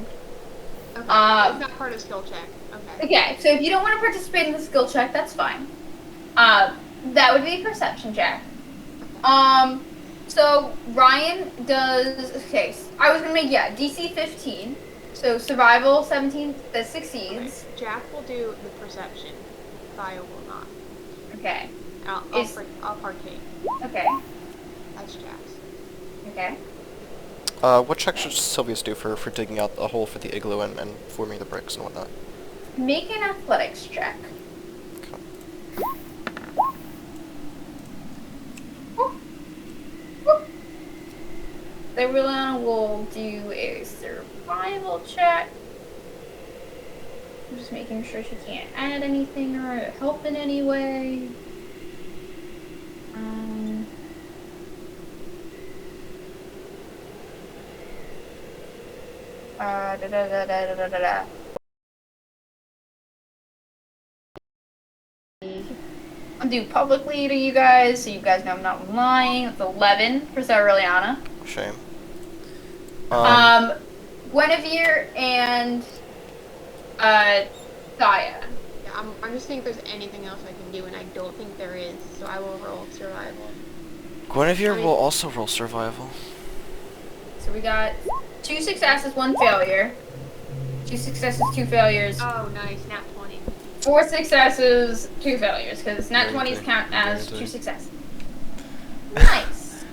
Okay, it's not part of skill check. Okay. Okay, so if you don't want to participate in the skill check, that's fine. That would be a perception check. So Ryan does. Okay, I was gonna make DC 15. So survival 17 that succeeds. Okay. Jack will do the perception. Fia will not. Okay. I'll partake. Okay. That's Jack's. Okay. What check should Sylvius do for digging out a hole for the igloo and forming the bricks and whatnot? Make an athletics check. Okay. Everyone will do a survival check. I'm just making sure she can't add anything or help in any way. Da, da, da, da, da, da, da. I'll do publicly to you guys so you guys know I'm not lying. It's 11 for Zariliana. Shame. Guinevere and Thaya. Yeah, I'm just thinking if there's anything else I can do, and I don't think there is, so I will roll survival. Guinevere will also roll survival. So we got 2 successes, 1 failure. 2 successes, 2 failures. Oh, nice, nat 20. 4 successes, 2 failures, because nat Very 20s good. count as Very 2 good. successes. Nice.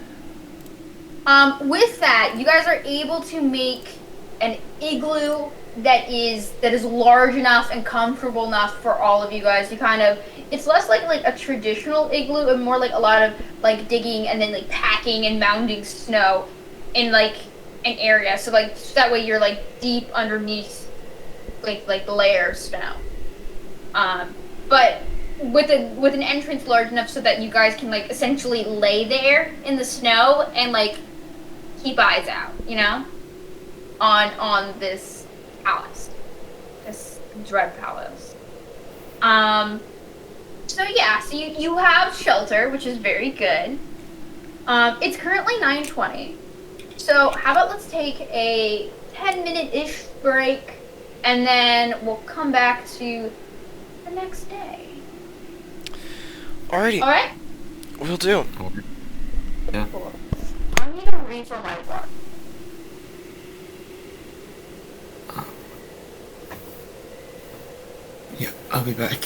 With that, you guys are able to make an igloo that is large enough and comfortable enough for all of you guys to kind of. It's less like a traditional igloo and more like a lot of like digging and then like packing and mounding snow in like an area. So like so that way you're like deep underneath like the layer of snow. But with an entrance large enough so that you guys can like essentially lay there in the snow and like keep eyes out, you know, on this palace, this dread palace. So yeah, so you have shelter, which is very good. It's currently 9:20, so how about let's take a 10-minute-ish break, and then we'll come back to the next day. Alrighty. All right. Will do. Yeah. Cool. I need to refill my water. Yeah, I'll be back.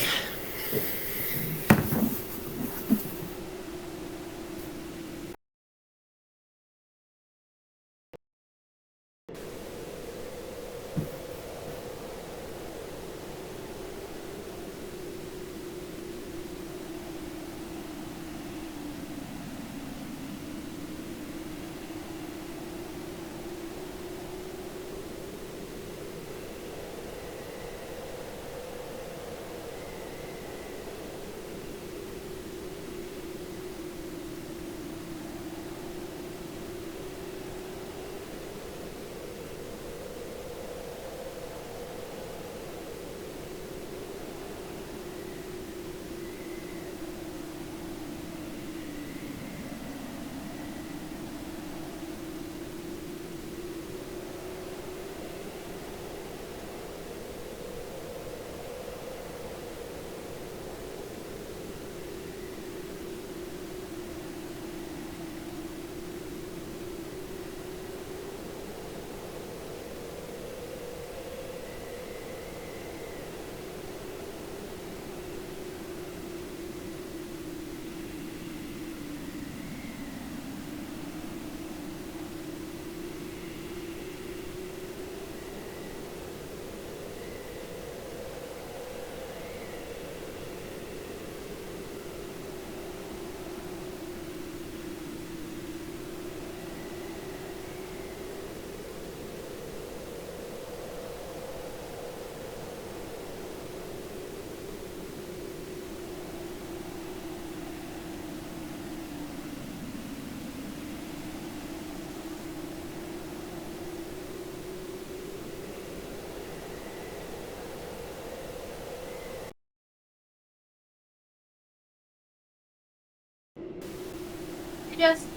Just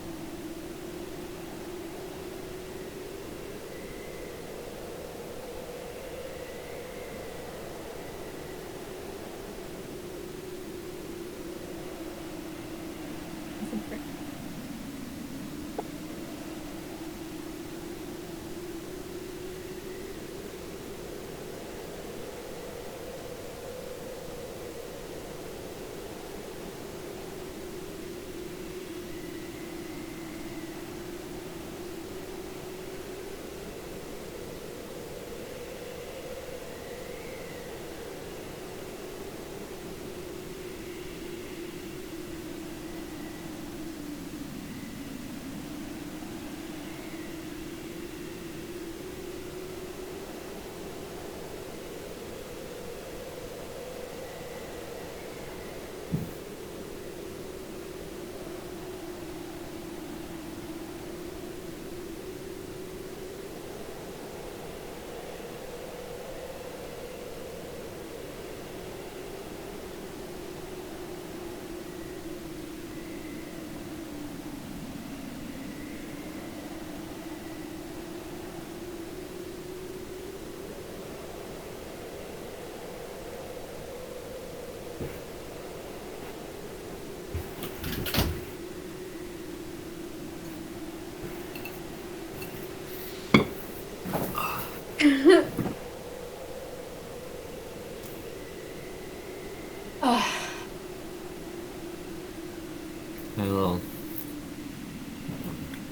Hello.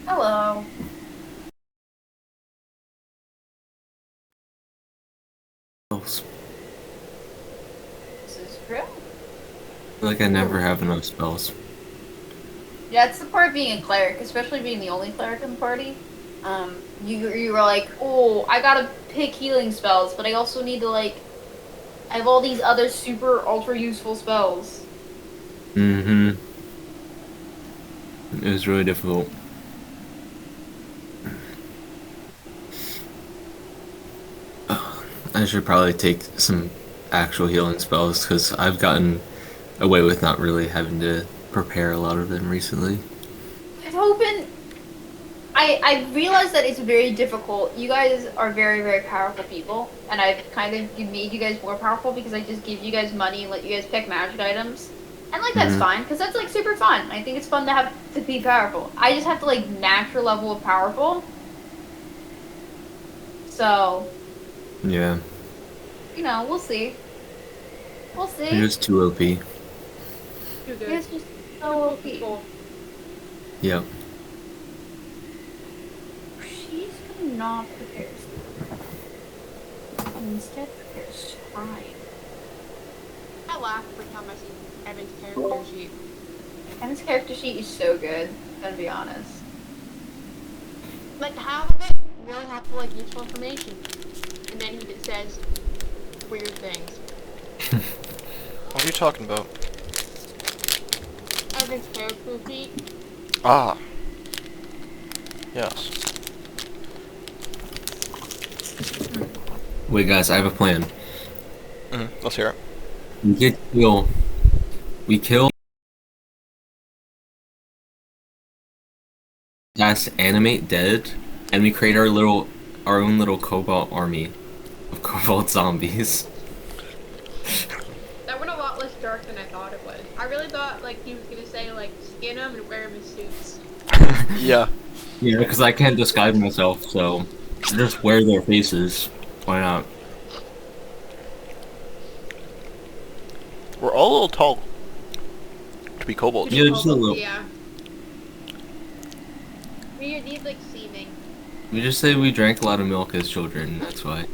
hello. Spells. This is true. I feel like I never have enough spells. Yeah, it's the part of being a cleric, especially being the only cleric in the party. You were like, oh, I gotta pick healing spells, but I also need to like, I have all these other super ultra useful spells. Mm-hmm. It was really difficult. I should probably take some actual healing spells because I've gotten away with not really having to prepare a lot of them recently. I'm hoping. I realize that it's very difficult. You guys are very, very powerful people, and I've kind of made you guys more powerful because I just give you guys money and let you guys pick magic items. And like that's Mhm. fine, because that's like super fun. I think it's fun to have to be powerful. I just have to like match your level of powerful. So, Yeah, we'll see. We'll you're see. just too OP. Too good. It's just so OP. Cool. Yep. She's gonna not prepare. Instead, prepare scribe. I laugh every time I see Evan's character sheet. And his character sheet is so good. Gotta be honest. Like half of it really helpful, like useful information, and then he just says weird things. What are you talking about? Evan's character sheet. Ah. Yes. Wait, guys, I have a plan. Let's hear it. We get kill. We kill. Cast animate dead, and we create our own little cobalt army of cobalt zombies. That went a lot less dark than I thought it would. I really thought like he was gonna say like skin them and wear them as suits. Yeah. Yeah, because I can't disguise myself, so I just wear their faces. Why not? We're all a little tall to be kobolds. Yeah, just a little. Yeah. We need like seeming. We just say we drank a lot of milk as children. That's why.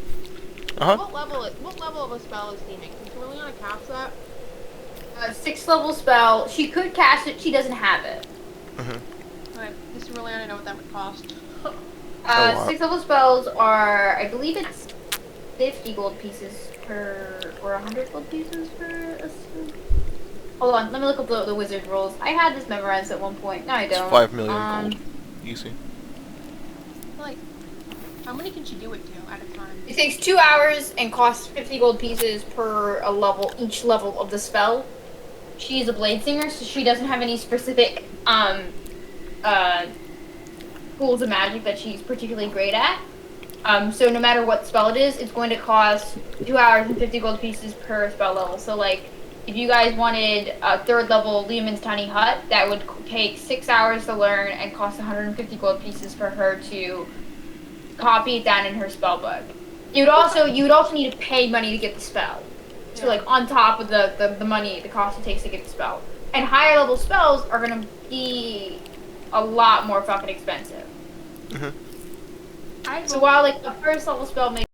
Uh huh. What level of a spell is seeming? Can Cerulean cast that? 6th level spell. She could cast it. She doesn't have it. Alright, this Cerulean, I know what that would cost. wow. 6th level spells are, I believe it's 50 gold pieces per, or 100 gold pieces per. Hold on, let me look up the wizard rules. I had this memorized at one point. No, I It's don't. 5 million gold. Easy. Like, how many can she do it to at a time? It takes 2 hours and costs 50 gold pieces per a level, each level of the spell. She's a blade singer, so she doesn't have any specific schools of magic that she's particularly great at. So no matter what spell it is, it's going to cost 2 hours and 50 gold pieces per spell level. So like, if you guys wanted a 3rd level Lehman's Tiny Hut, that would take 6 hours to learn and cost 150 gold pieces for her to copy it down in her spell book. You would also need to pay money to get the spell. So like on top of the money, the cost it takes to get the spell. And higher level spells are gonna be a lot more fucking expensive. So while like a 1st level spell may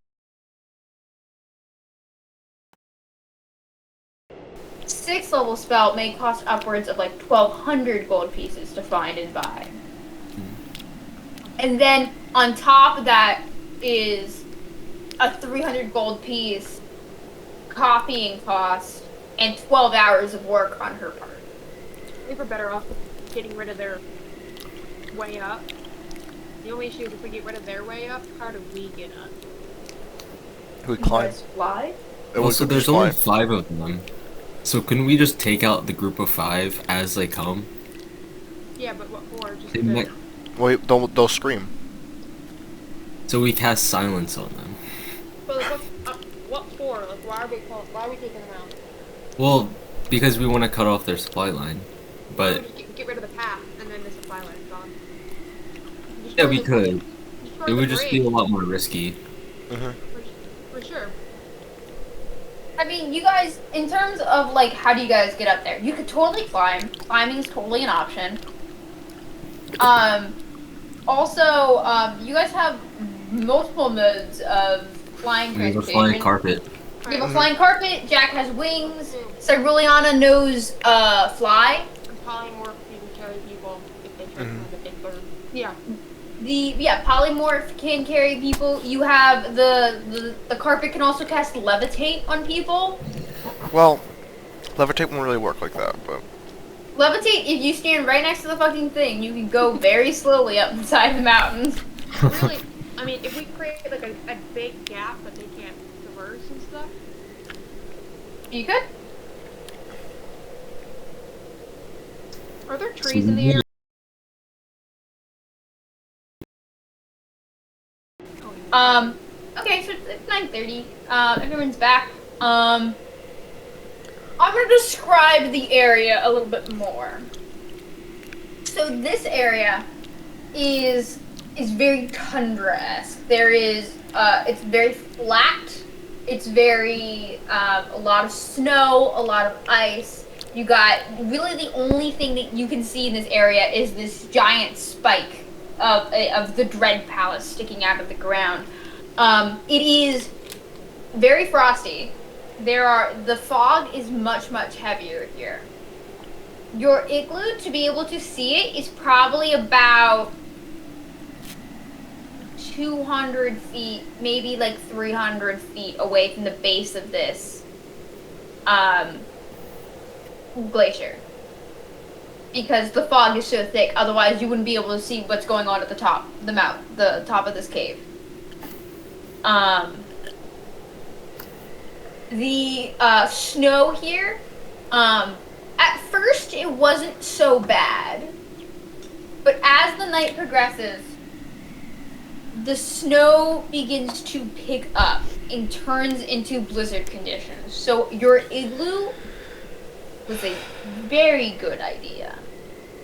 6th level spell may cost upwards of like 1,200 gold pieces to find and buy. And then on top of that is a 300 gold piece copying cost and 12 hours of work on her part. I think we're better off getting rid of their way up. The only issue is if we get rid of their way up, how do we get up? Who would climb? Fly? Also, there's only 5 of them. So couldn't we just take out the group of 5 as they come? Yeah, but what for? Just They to... might- Wait, they'll scream. So we cast silence on them. But like, what for? Like, why are we taking them out? Well, because we want to cut off their supply line. But Just get rid of the path, and then the supply line is gone. yeah, we could. Destroy It the would just be a bridge, lot more risky. for sure. I mean, you guys, in terms of like, how do you guys get up there? You could totally climb. Climbing is totally an option. Also, you guys have multiple modes of flying We have a transportation. flying carpet. You have a flying carpet. Jack has wings. Cyruleana knows fly. And polymorph can carry people if they try to have a big bird. Yeah. Polymorph can carry people. You have the carpet can also cast levitate on people. Well, levitate won't really work like that, but Levitate, if you stand right next to the fucking thing, you can go very slowly up the side of the mountain. Really, I mean, if we create like a big gap that they can't traverse and stuff. You could. Are there trees in the area? Okay, so it's 9:30. Everyone's back. I'm gonna describe the area a little bit more. So this area is very tundra-esque. There is, it's very flat. It's very, a lot of snow, a lot of ice. You got, really the only thing that you can see in this area is this giant spike of the Dread Palace sticking out of the ground. It is very frosty. The fog is much, much heavier here. Your igloo, to be able to see it, is probably about 200 feet, maybe like 300 feet away from the base of this glacier. Because the fog is so thick, otherwise you wouldn't be able to see what's going on at the top, the top of this cave. The snow here, at first it wasn't so bad, but as the night progresses, the snow begins to pick up and turns into blizzard conditions. So your igloo was a very good idea.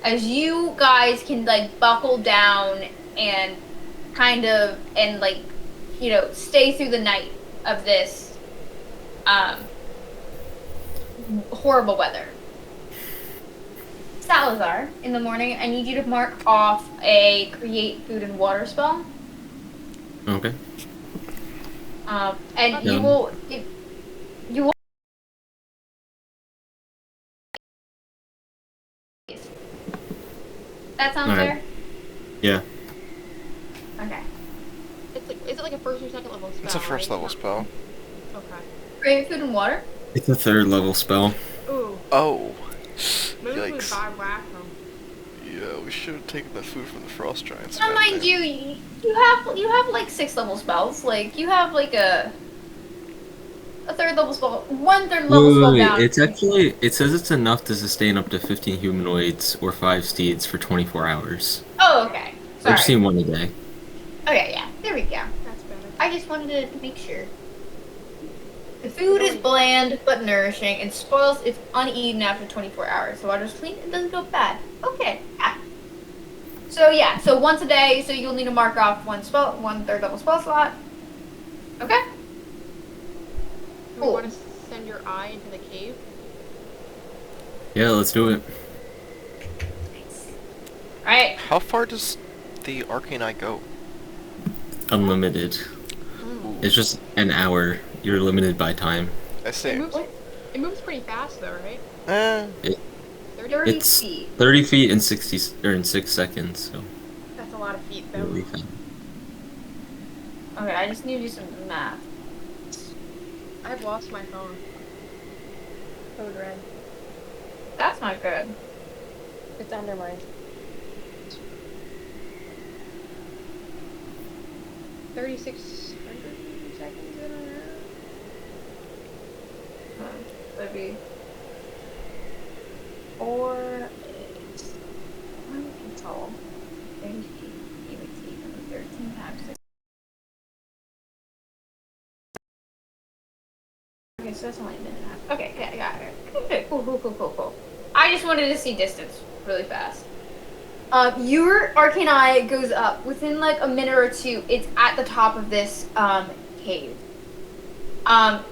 As you guys can like buckle down and kind of, and like, you know, stay through the night of this horrible weather. Salazar, in the morning, I need you to mark off a create food and water spell. Okay. And you will That sounds Alright. fair? Yeah. Okay. Is it like a first or second level spell? it's a first level spell. Okay. Create food and water? It's a 3rd level spell. Ooh. Oh. Maybe we Yikes. buy whack them. Yeah, we should have taken the food from the frost giants. Now, mind you, you have like 6th level spells. Like you have like a a third level spell, one third Wait, level wait, spell wait. down. It's actually, it says it's enough to sustain up to 15 humanoids or 5 steeds for 24 hours. Oh, okay. I've Sorry. seen one a day. Okay, yeah. There we go. That's better. I just wanted to make sure. The food is bland but nourishing and spoils if uneaten after 24 hours. The water's clean and doesn't go bad. Okay, yeah. So yeah, so once a day, so you'll need to mark off one third level spell slot. Okay. Do we Cool. want to send your eye into the cave? Yeah, let's do it. Alright. How far does the arcane eye go? Unlimited. It's just an hour. You're limited by time. I It see. moves. It moves pretty fast though, right? Eh, 30 It's feet. 30 feet in 60 or in 6 seconds, so That's a lot of feet though. really fast. Okay, I just need to do some math. I've lost my phone. Code red. That's not good. It's under mine. 3,600 seconds in a row. That'd be 4, 8, 1 control. 30 feet, cubic feet, and 13 times 6. Okay, so that's only a minute and a half. Okay, I got it. Okay, cool. I just wanted to see distance really fast. Your arcane eye goes up within like a minute or two. It's at the top of this cave. I'm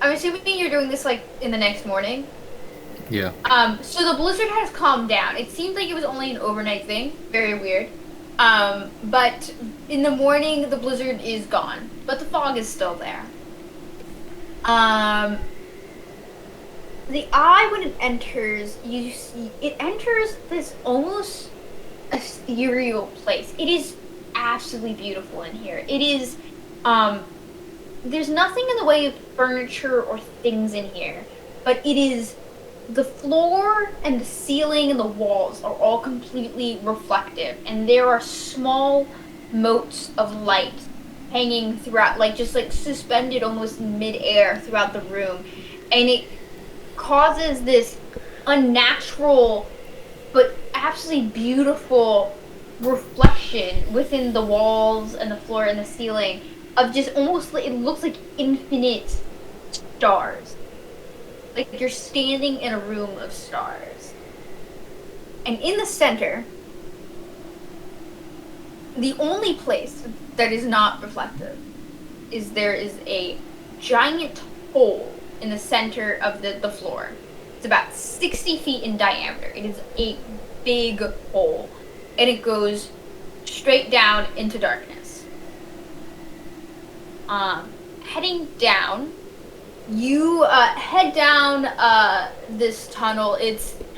assuming you're doing this like in the next morning. Yeah. So the blizzard has calmed down. It seemed like it was only an overnight thing. Very weird. But in the morning the blizzard is gone, but the fog is still there. The eye, when it enters, you see it enters this almost ethereal place. It is absolutely beautiful in here. It is, there's nothing in the way of furniture or things in here, but it is, the floor and the ceiling and the walls are all completely reflective, and there are small motes of light hanging throughout, like just like suspended almost mid-air throughout the room, and it causes this unnatural but absolutely beautiful reflection within the walls and the floor and the ceiling of just almost like, it looks like infinite stars, like you're standing in a room of stars. And in the center, the only place that is not reflective is there is a giant hole in the center of the floor. It's about 60 feet in diameter. It is a big hole, and it goes straight down into darkness. Heading down, you head down this tunnel. It's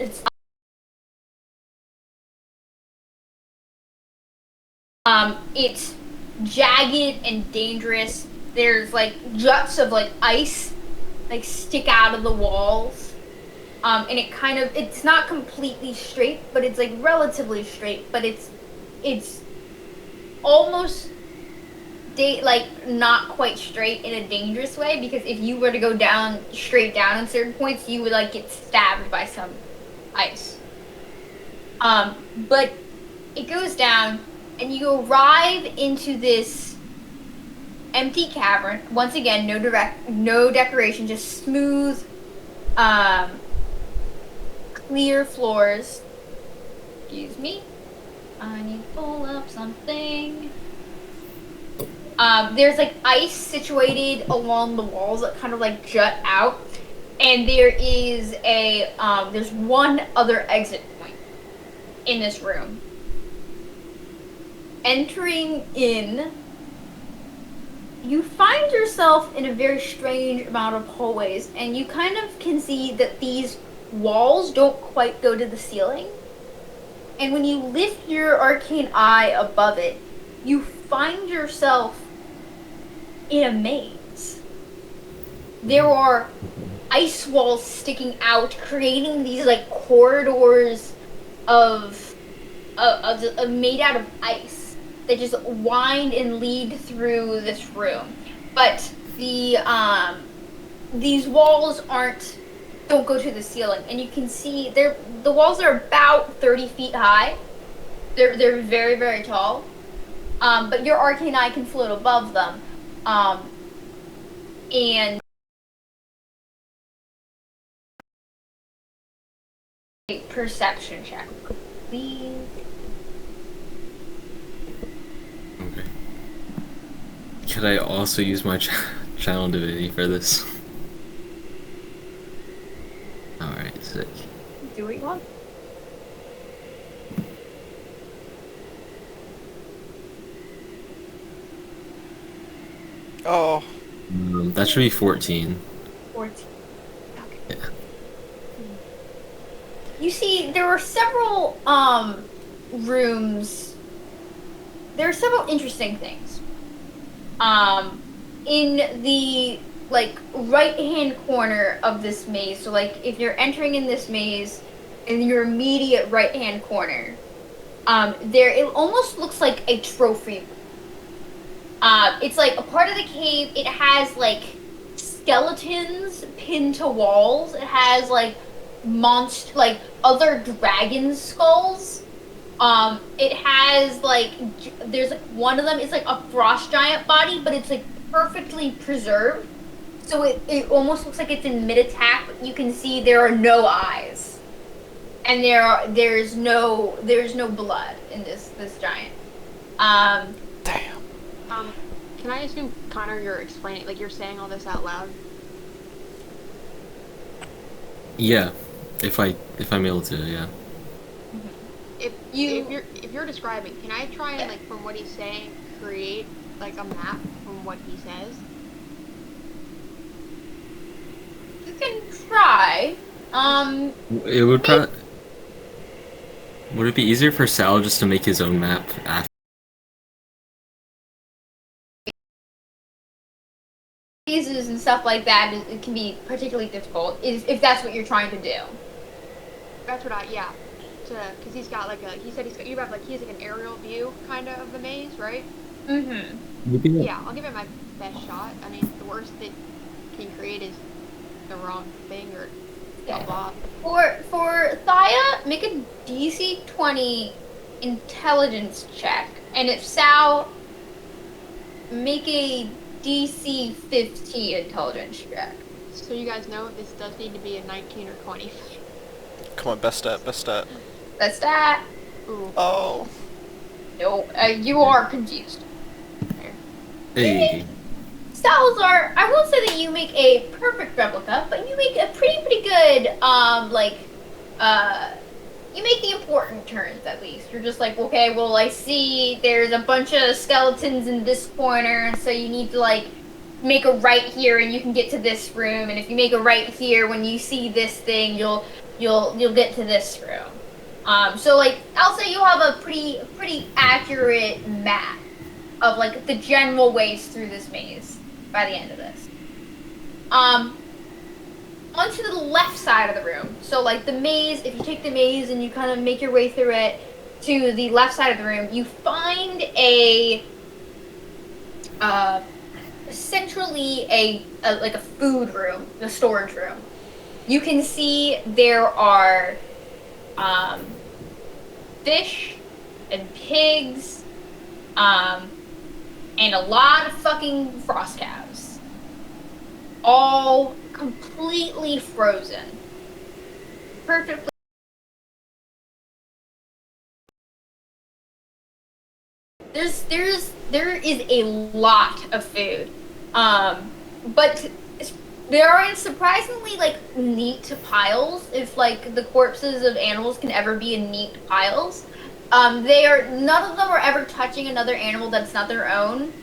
jagged and dangerous. There's like juts of like ice like stick out of the walls. And it kind of, it's not completely straight, but it's like relatively straight, but it's almost like not quite straight in a dangerous way, because if you were to go down straight down in certain points, you would like get stabbed by some ice. But it goes down and you arrive into this empty cavern. Once again, no decoration, just smooth, clear floors. Excuse me. I need to pull up something. There's like ice situated along the walls that kind of like jut out, and there is there's one other exit point in this room. Entering in, you find yourself in a very strange amount of hallways, and you kind of can see that these walls don't quite go to the ceiling. And when you lift your arcane eye above it, you find yourself in a maze. There are ice walls sticking out, creating these like corridors of made out of ice that just wind and lead through this room. But the these walls don't go to the ceiling, and you can see the walls are about 30 feet high. They're very, very tall. But your arcane eye can float above them. And a perception check, please. Okay. Could I also use my channel divinity for this? Alright, sick. Do what you want. Oh. That should be 14. 14. Okay. Yeah. You see, there were several rooms. There are several interesting things. In the right hand corner of this maze, so like if you're entering in this maze, in your immediate right hand corner, it almost looks like a trophy. It's like a part of the cave. It has like skeletons pinned to walls. It has like other dragon skulls. It has there's like one of them is like a frost giant body, but it's like perfectly preserved. So it almost looks like it's in mid attack, but you can see there are no eyes, and there's no blood in this giant. Damn. Can I assume, Connor, you're explaining, like you're saying all this out loud? Yeah, if I'm able to, yeah. If you're describing, can I try and like from what he's saying create like a map from what he says? You can try. It would probably. Would it be easier for Sal just to make his own map after? Phases and stuff like that, it can be particularly difficult if that's what you're trying to do. That's what because he's got he said he has like an aerial view kind of the maze, right? Mm-hmm. Yeah, I'll give it my best shot. I mean, the worst that can create is the wrong thing or blah blah. For Thaya, make a DC 20 intelligence check, and if Sal, make a DC 15 intelligence check. So you guys know this does need to be a 19 or 20. Come on, best stat. That's that. Ooh. Oh. No, you are confused. Hey. Salazar, I won't say that you make a perfect replica, but you make a pretty good, you make the important turns at least. You're just like, okay, well, I see there's a bunch of skeletons in this corner, so you need to, like, make a right here and you can get to this room, and if you make a right here, when you see this thing, you'll get to this room. So, like, I'll say you'll have a pretty accurate map of, like, the general ways through this maze by the end of this. Onto the left side of the room. So, like, the maze, if you take the maze and you kind of make your way through it to the left side of the room, you find essentially a food room, a storage room. You can see there are fish and pigs, and a lot of fucking frost calves. All completely frozen. Perfectly. There is a lot of food. But there are surprisingly, like, neat piles, if, like, the corpses of animals can ever be in neat piles. None of them are ever touching another animal that's not their own.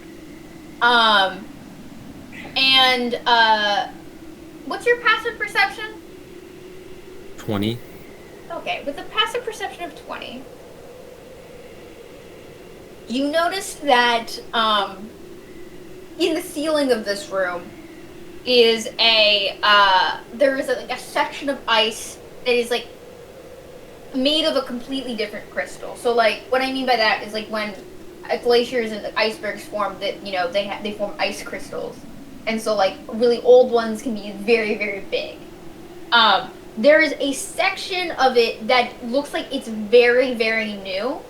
What's your passive perception? 20. Okay, with a passive perception of 20, you notice that, in the ceiling of this room is there is a section of ice that is, like, made of a completely different crystal. So, like, what I mean by that is, like, when glaciers and icebergs form, that, you know, they form ice crystals. and so like really old ones can be very, very big. There is a section of it that looks like it's very, very new,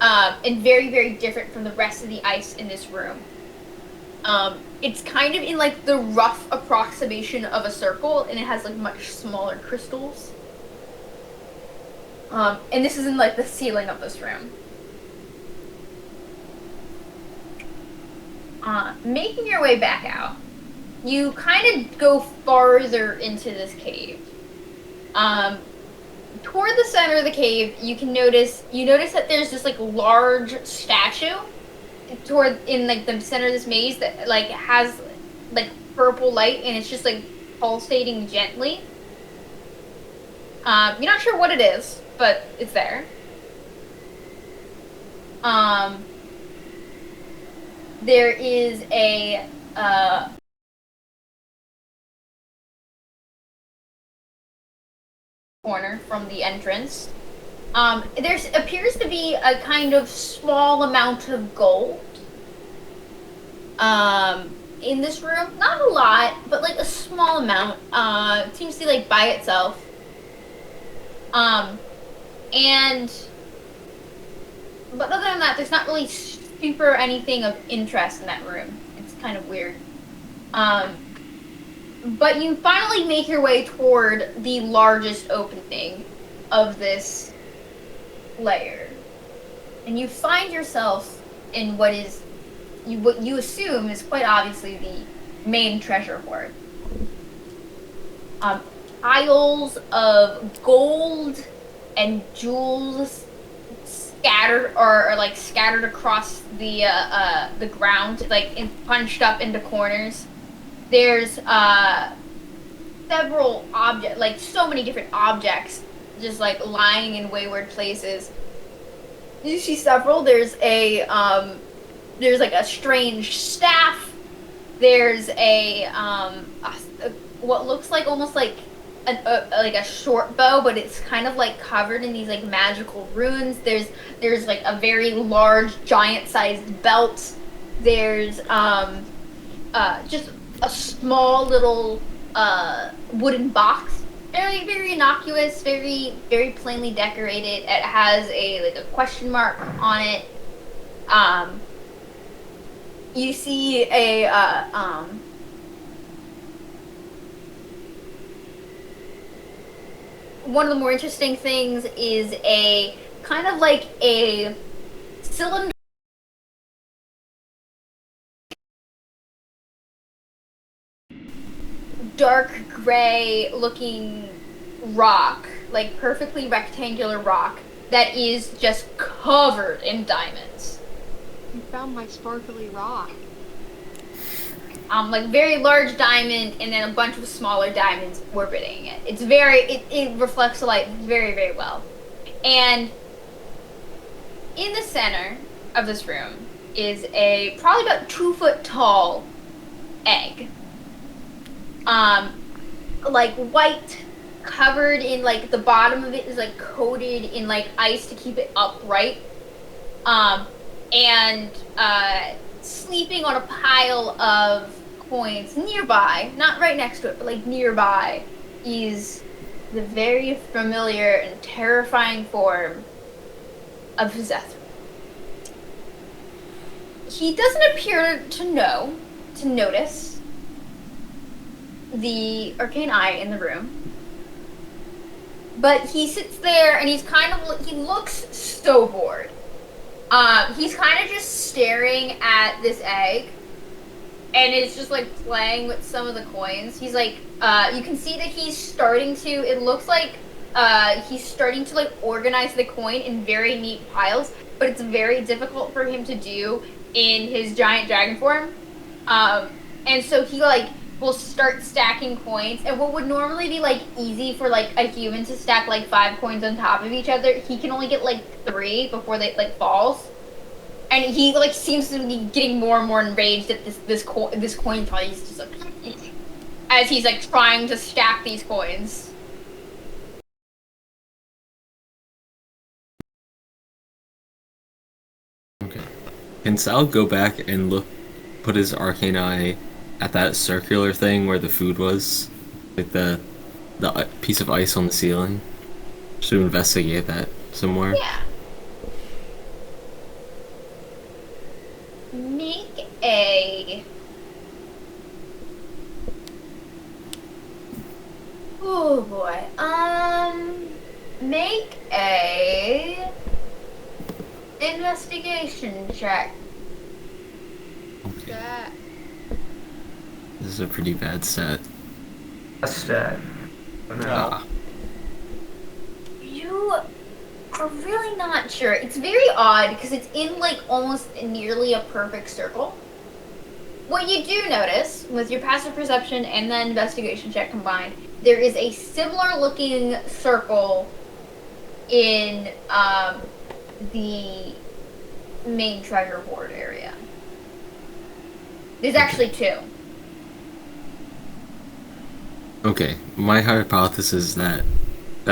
and very, very different from the rest of the ice in this room. It's kind of in like the rough approximation of a circle, and it has like much smaller crystals. And this is in like the ceiling of this room. Making your way back out, you kind of go farther into this cave. Toward the center of the cave, you notice that there's this like large statue in like the center of this maze that like has like purple light, and it's just like pulsating gently. You're not sure what it is, but it's there. There is a corner from the entrance. There appears to be a kind of small amount of gold in this room. Not a lot, but like a small amount. It seems to be like by itself. But other than that, there's not really super anything of interest in that room. It's kind of weird. But you finally make your way toward the largest opening of this layer. And you find yourself in what you assume is quite obviously the main treasure hoard. Piles of gold and jewels scattered across the ground, like punched up into corners. There's several objects, like so many different objects, just like lying in wayward places. You see several. There's like a strange staff. There's what looks like almost like a short bow, but it's kind of like covered in these like magical runes. There's like a very large, giant-sized belt. There's just a small little wooden box, very, very innocuous, very, very plainly decorated. It has a question mark on it. You see one of the more interesting things is a kind of like a cylinder. Dark gray looking rock, like perfectly rectangular rock, that is just covered in diamonds. You found my sparkly rock. Like very large diamond and then a bunch of smaller diamonds orbiting it. It reflects the light very, very well. And in the center of this room is a probably about 2 foot tall egg. Like white, covered in like the bottom of it is like coated in like ice to keep it upright. And sleeping on a pile of coins nearby, not right next to it, but like nearby, is the very familiar and terrifying form of Zeth. He doesn't appear to notice the arcane eye in the room, but he sits there and he looks so bored. He's kind of just staring at this egg, and it's just like playing with some of the coins. He's like, you can see that it looks like he's starting to like organize the coin in very neat piles, but it's very difficult for him to do in his giant dragon form. And so he like will start stacking coins, and what would normally be like easy for like a human to stack like 5 coins on top of each other, he can only get like 3 before they like falls. And he like seems to be getting more and more enraged at this coin pile. He's just like, as he's like trying to stack these coins. Okay. Can Sal go back and put his arcane eye at that circular thing where the food was, like the piece of ice on the ceiling. Should investigate that some more. Yeah. Make a. Oh boy. Make a investigation check. Okay. That. This is a pretty bad set. Stat. Oh, no. Ah, You are really not sure. It's very odd because it's in like almost nearly a perfect circle. What you do notice with your passive perception and the investigation check combined, there is a similar looking circle in the main treasure hoard area. There's actually two. okay. My hypothesis is that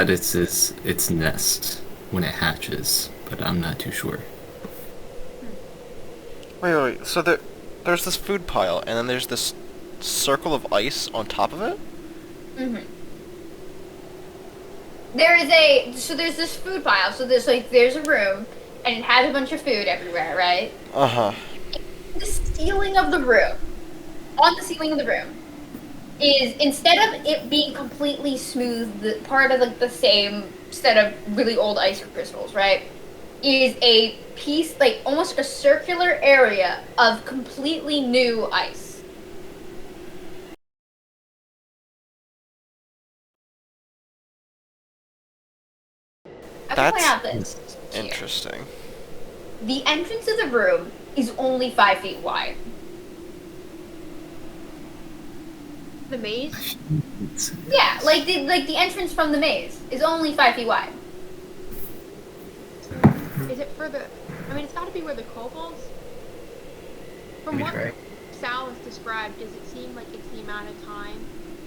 it's its nest when it hatches, but I'm not too sure. Wait. So there's this food pile, and then there's this circle of ice on top of it? Mm-hmm. There's this food pile. So there's a room, and it has a bunch of food everywhere, right? Uh-huh. The ceiling of the room, on the ceiling of the room, is instead of it being completely smooth, the part of like the same set of really old ice crystals, right? Is a piece, like almost a circular area of completely new ice. I can point That's out this. Here. Interesting. The entrance of the room is only 5 feet wide. The maze? Yeah, like the entrance from the maze is only 5 feet wide. Is it for the? I mean, it's got to be where the kobolds. From Let me what try. Sal has described, does it seem like it's the amount of time?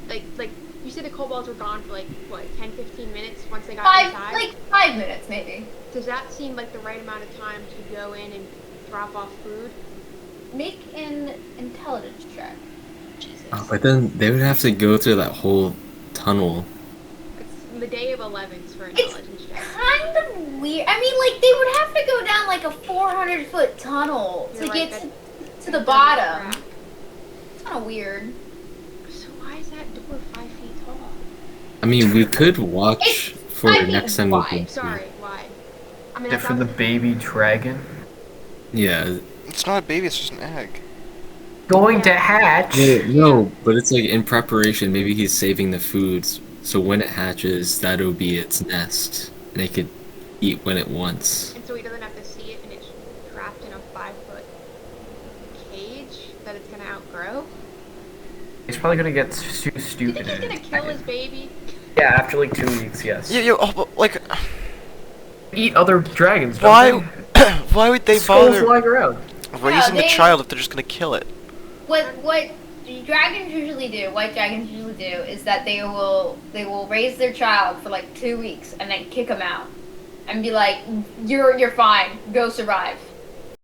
Like you said, the kobolds were gone for like what, 10, 15 minutes once they got inside. 5 minutes maybe. Does that seem like the right amount of time to go in and drop off food? Make an intelligence check. Jesus. But then they would have to go through that whole tunnel. It's the day of 11s for It's intelligence check. kind of weird. I mean, like, they would have to go down like a 400-foot tunnel You're to right, get that- to the that bottom. doesn't track. It's kind of weird. So why is that door 5 feet tall? I mean, we could watch It's for 5 feet next time we wide. can. Sorry, wide. I mean, Is it for the that's baby dragon? Yeah. It's not a baby, it's just an egg. Going to hatch. No, but it's like in preparation. Maybe he's saving the foods, so when it hatches, that'll be its nest, and it could eat when it wants. and so he doesn't have to see it, and it's trapped in a 5-foot cage that it's gonna outgrow. He's probably gonna get Do you stupid. think he's gonna kill his baby? Yeah, after like 2 weeks, yes. But, like, Eat other dragons. Don't why? They? Why would they Skulls bother flying around. raising the they- child if they're just gonna kill it? What dragons usually do, white dragons usually do, is that they will raise their child for like 2 weeks and then kick them out and be like, you're fine, go survive.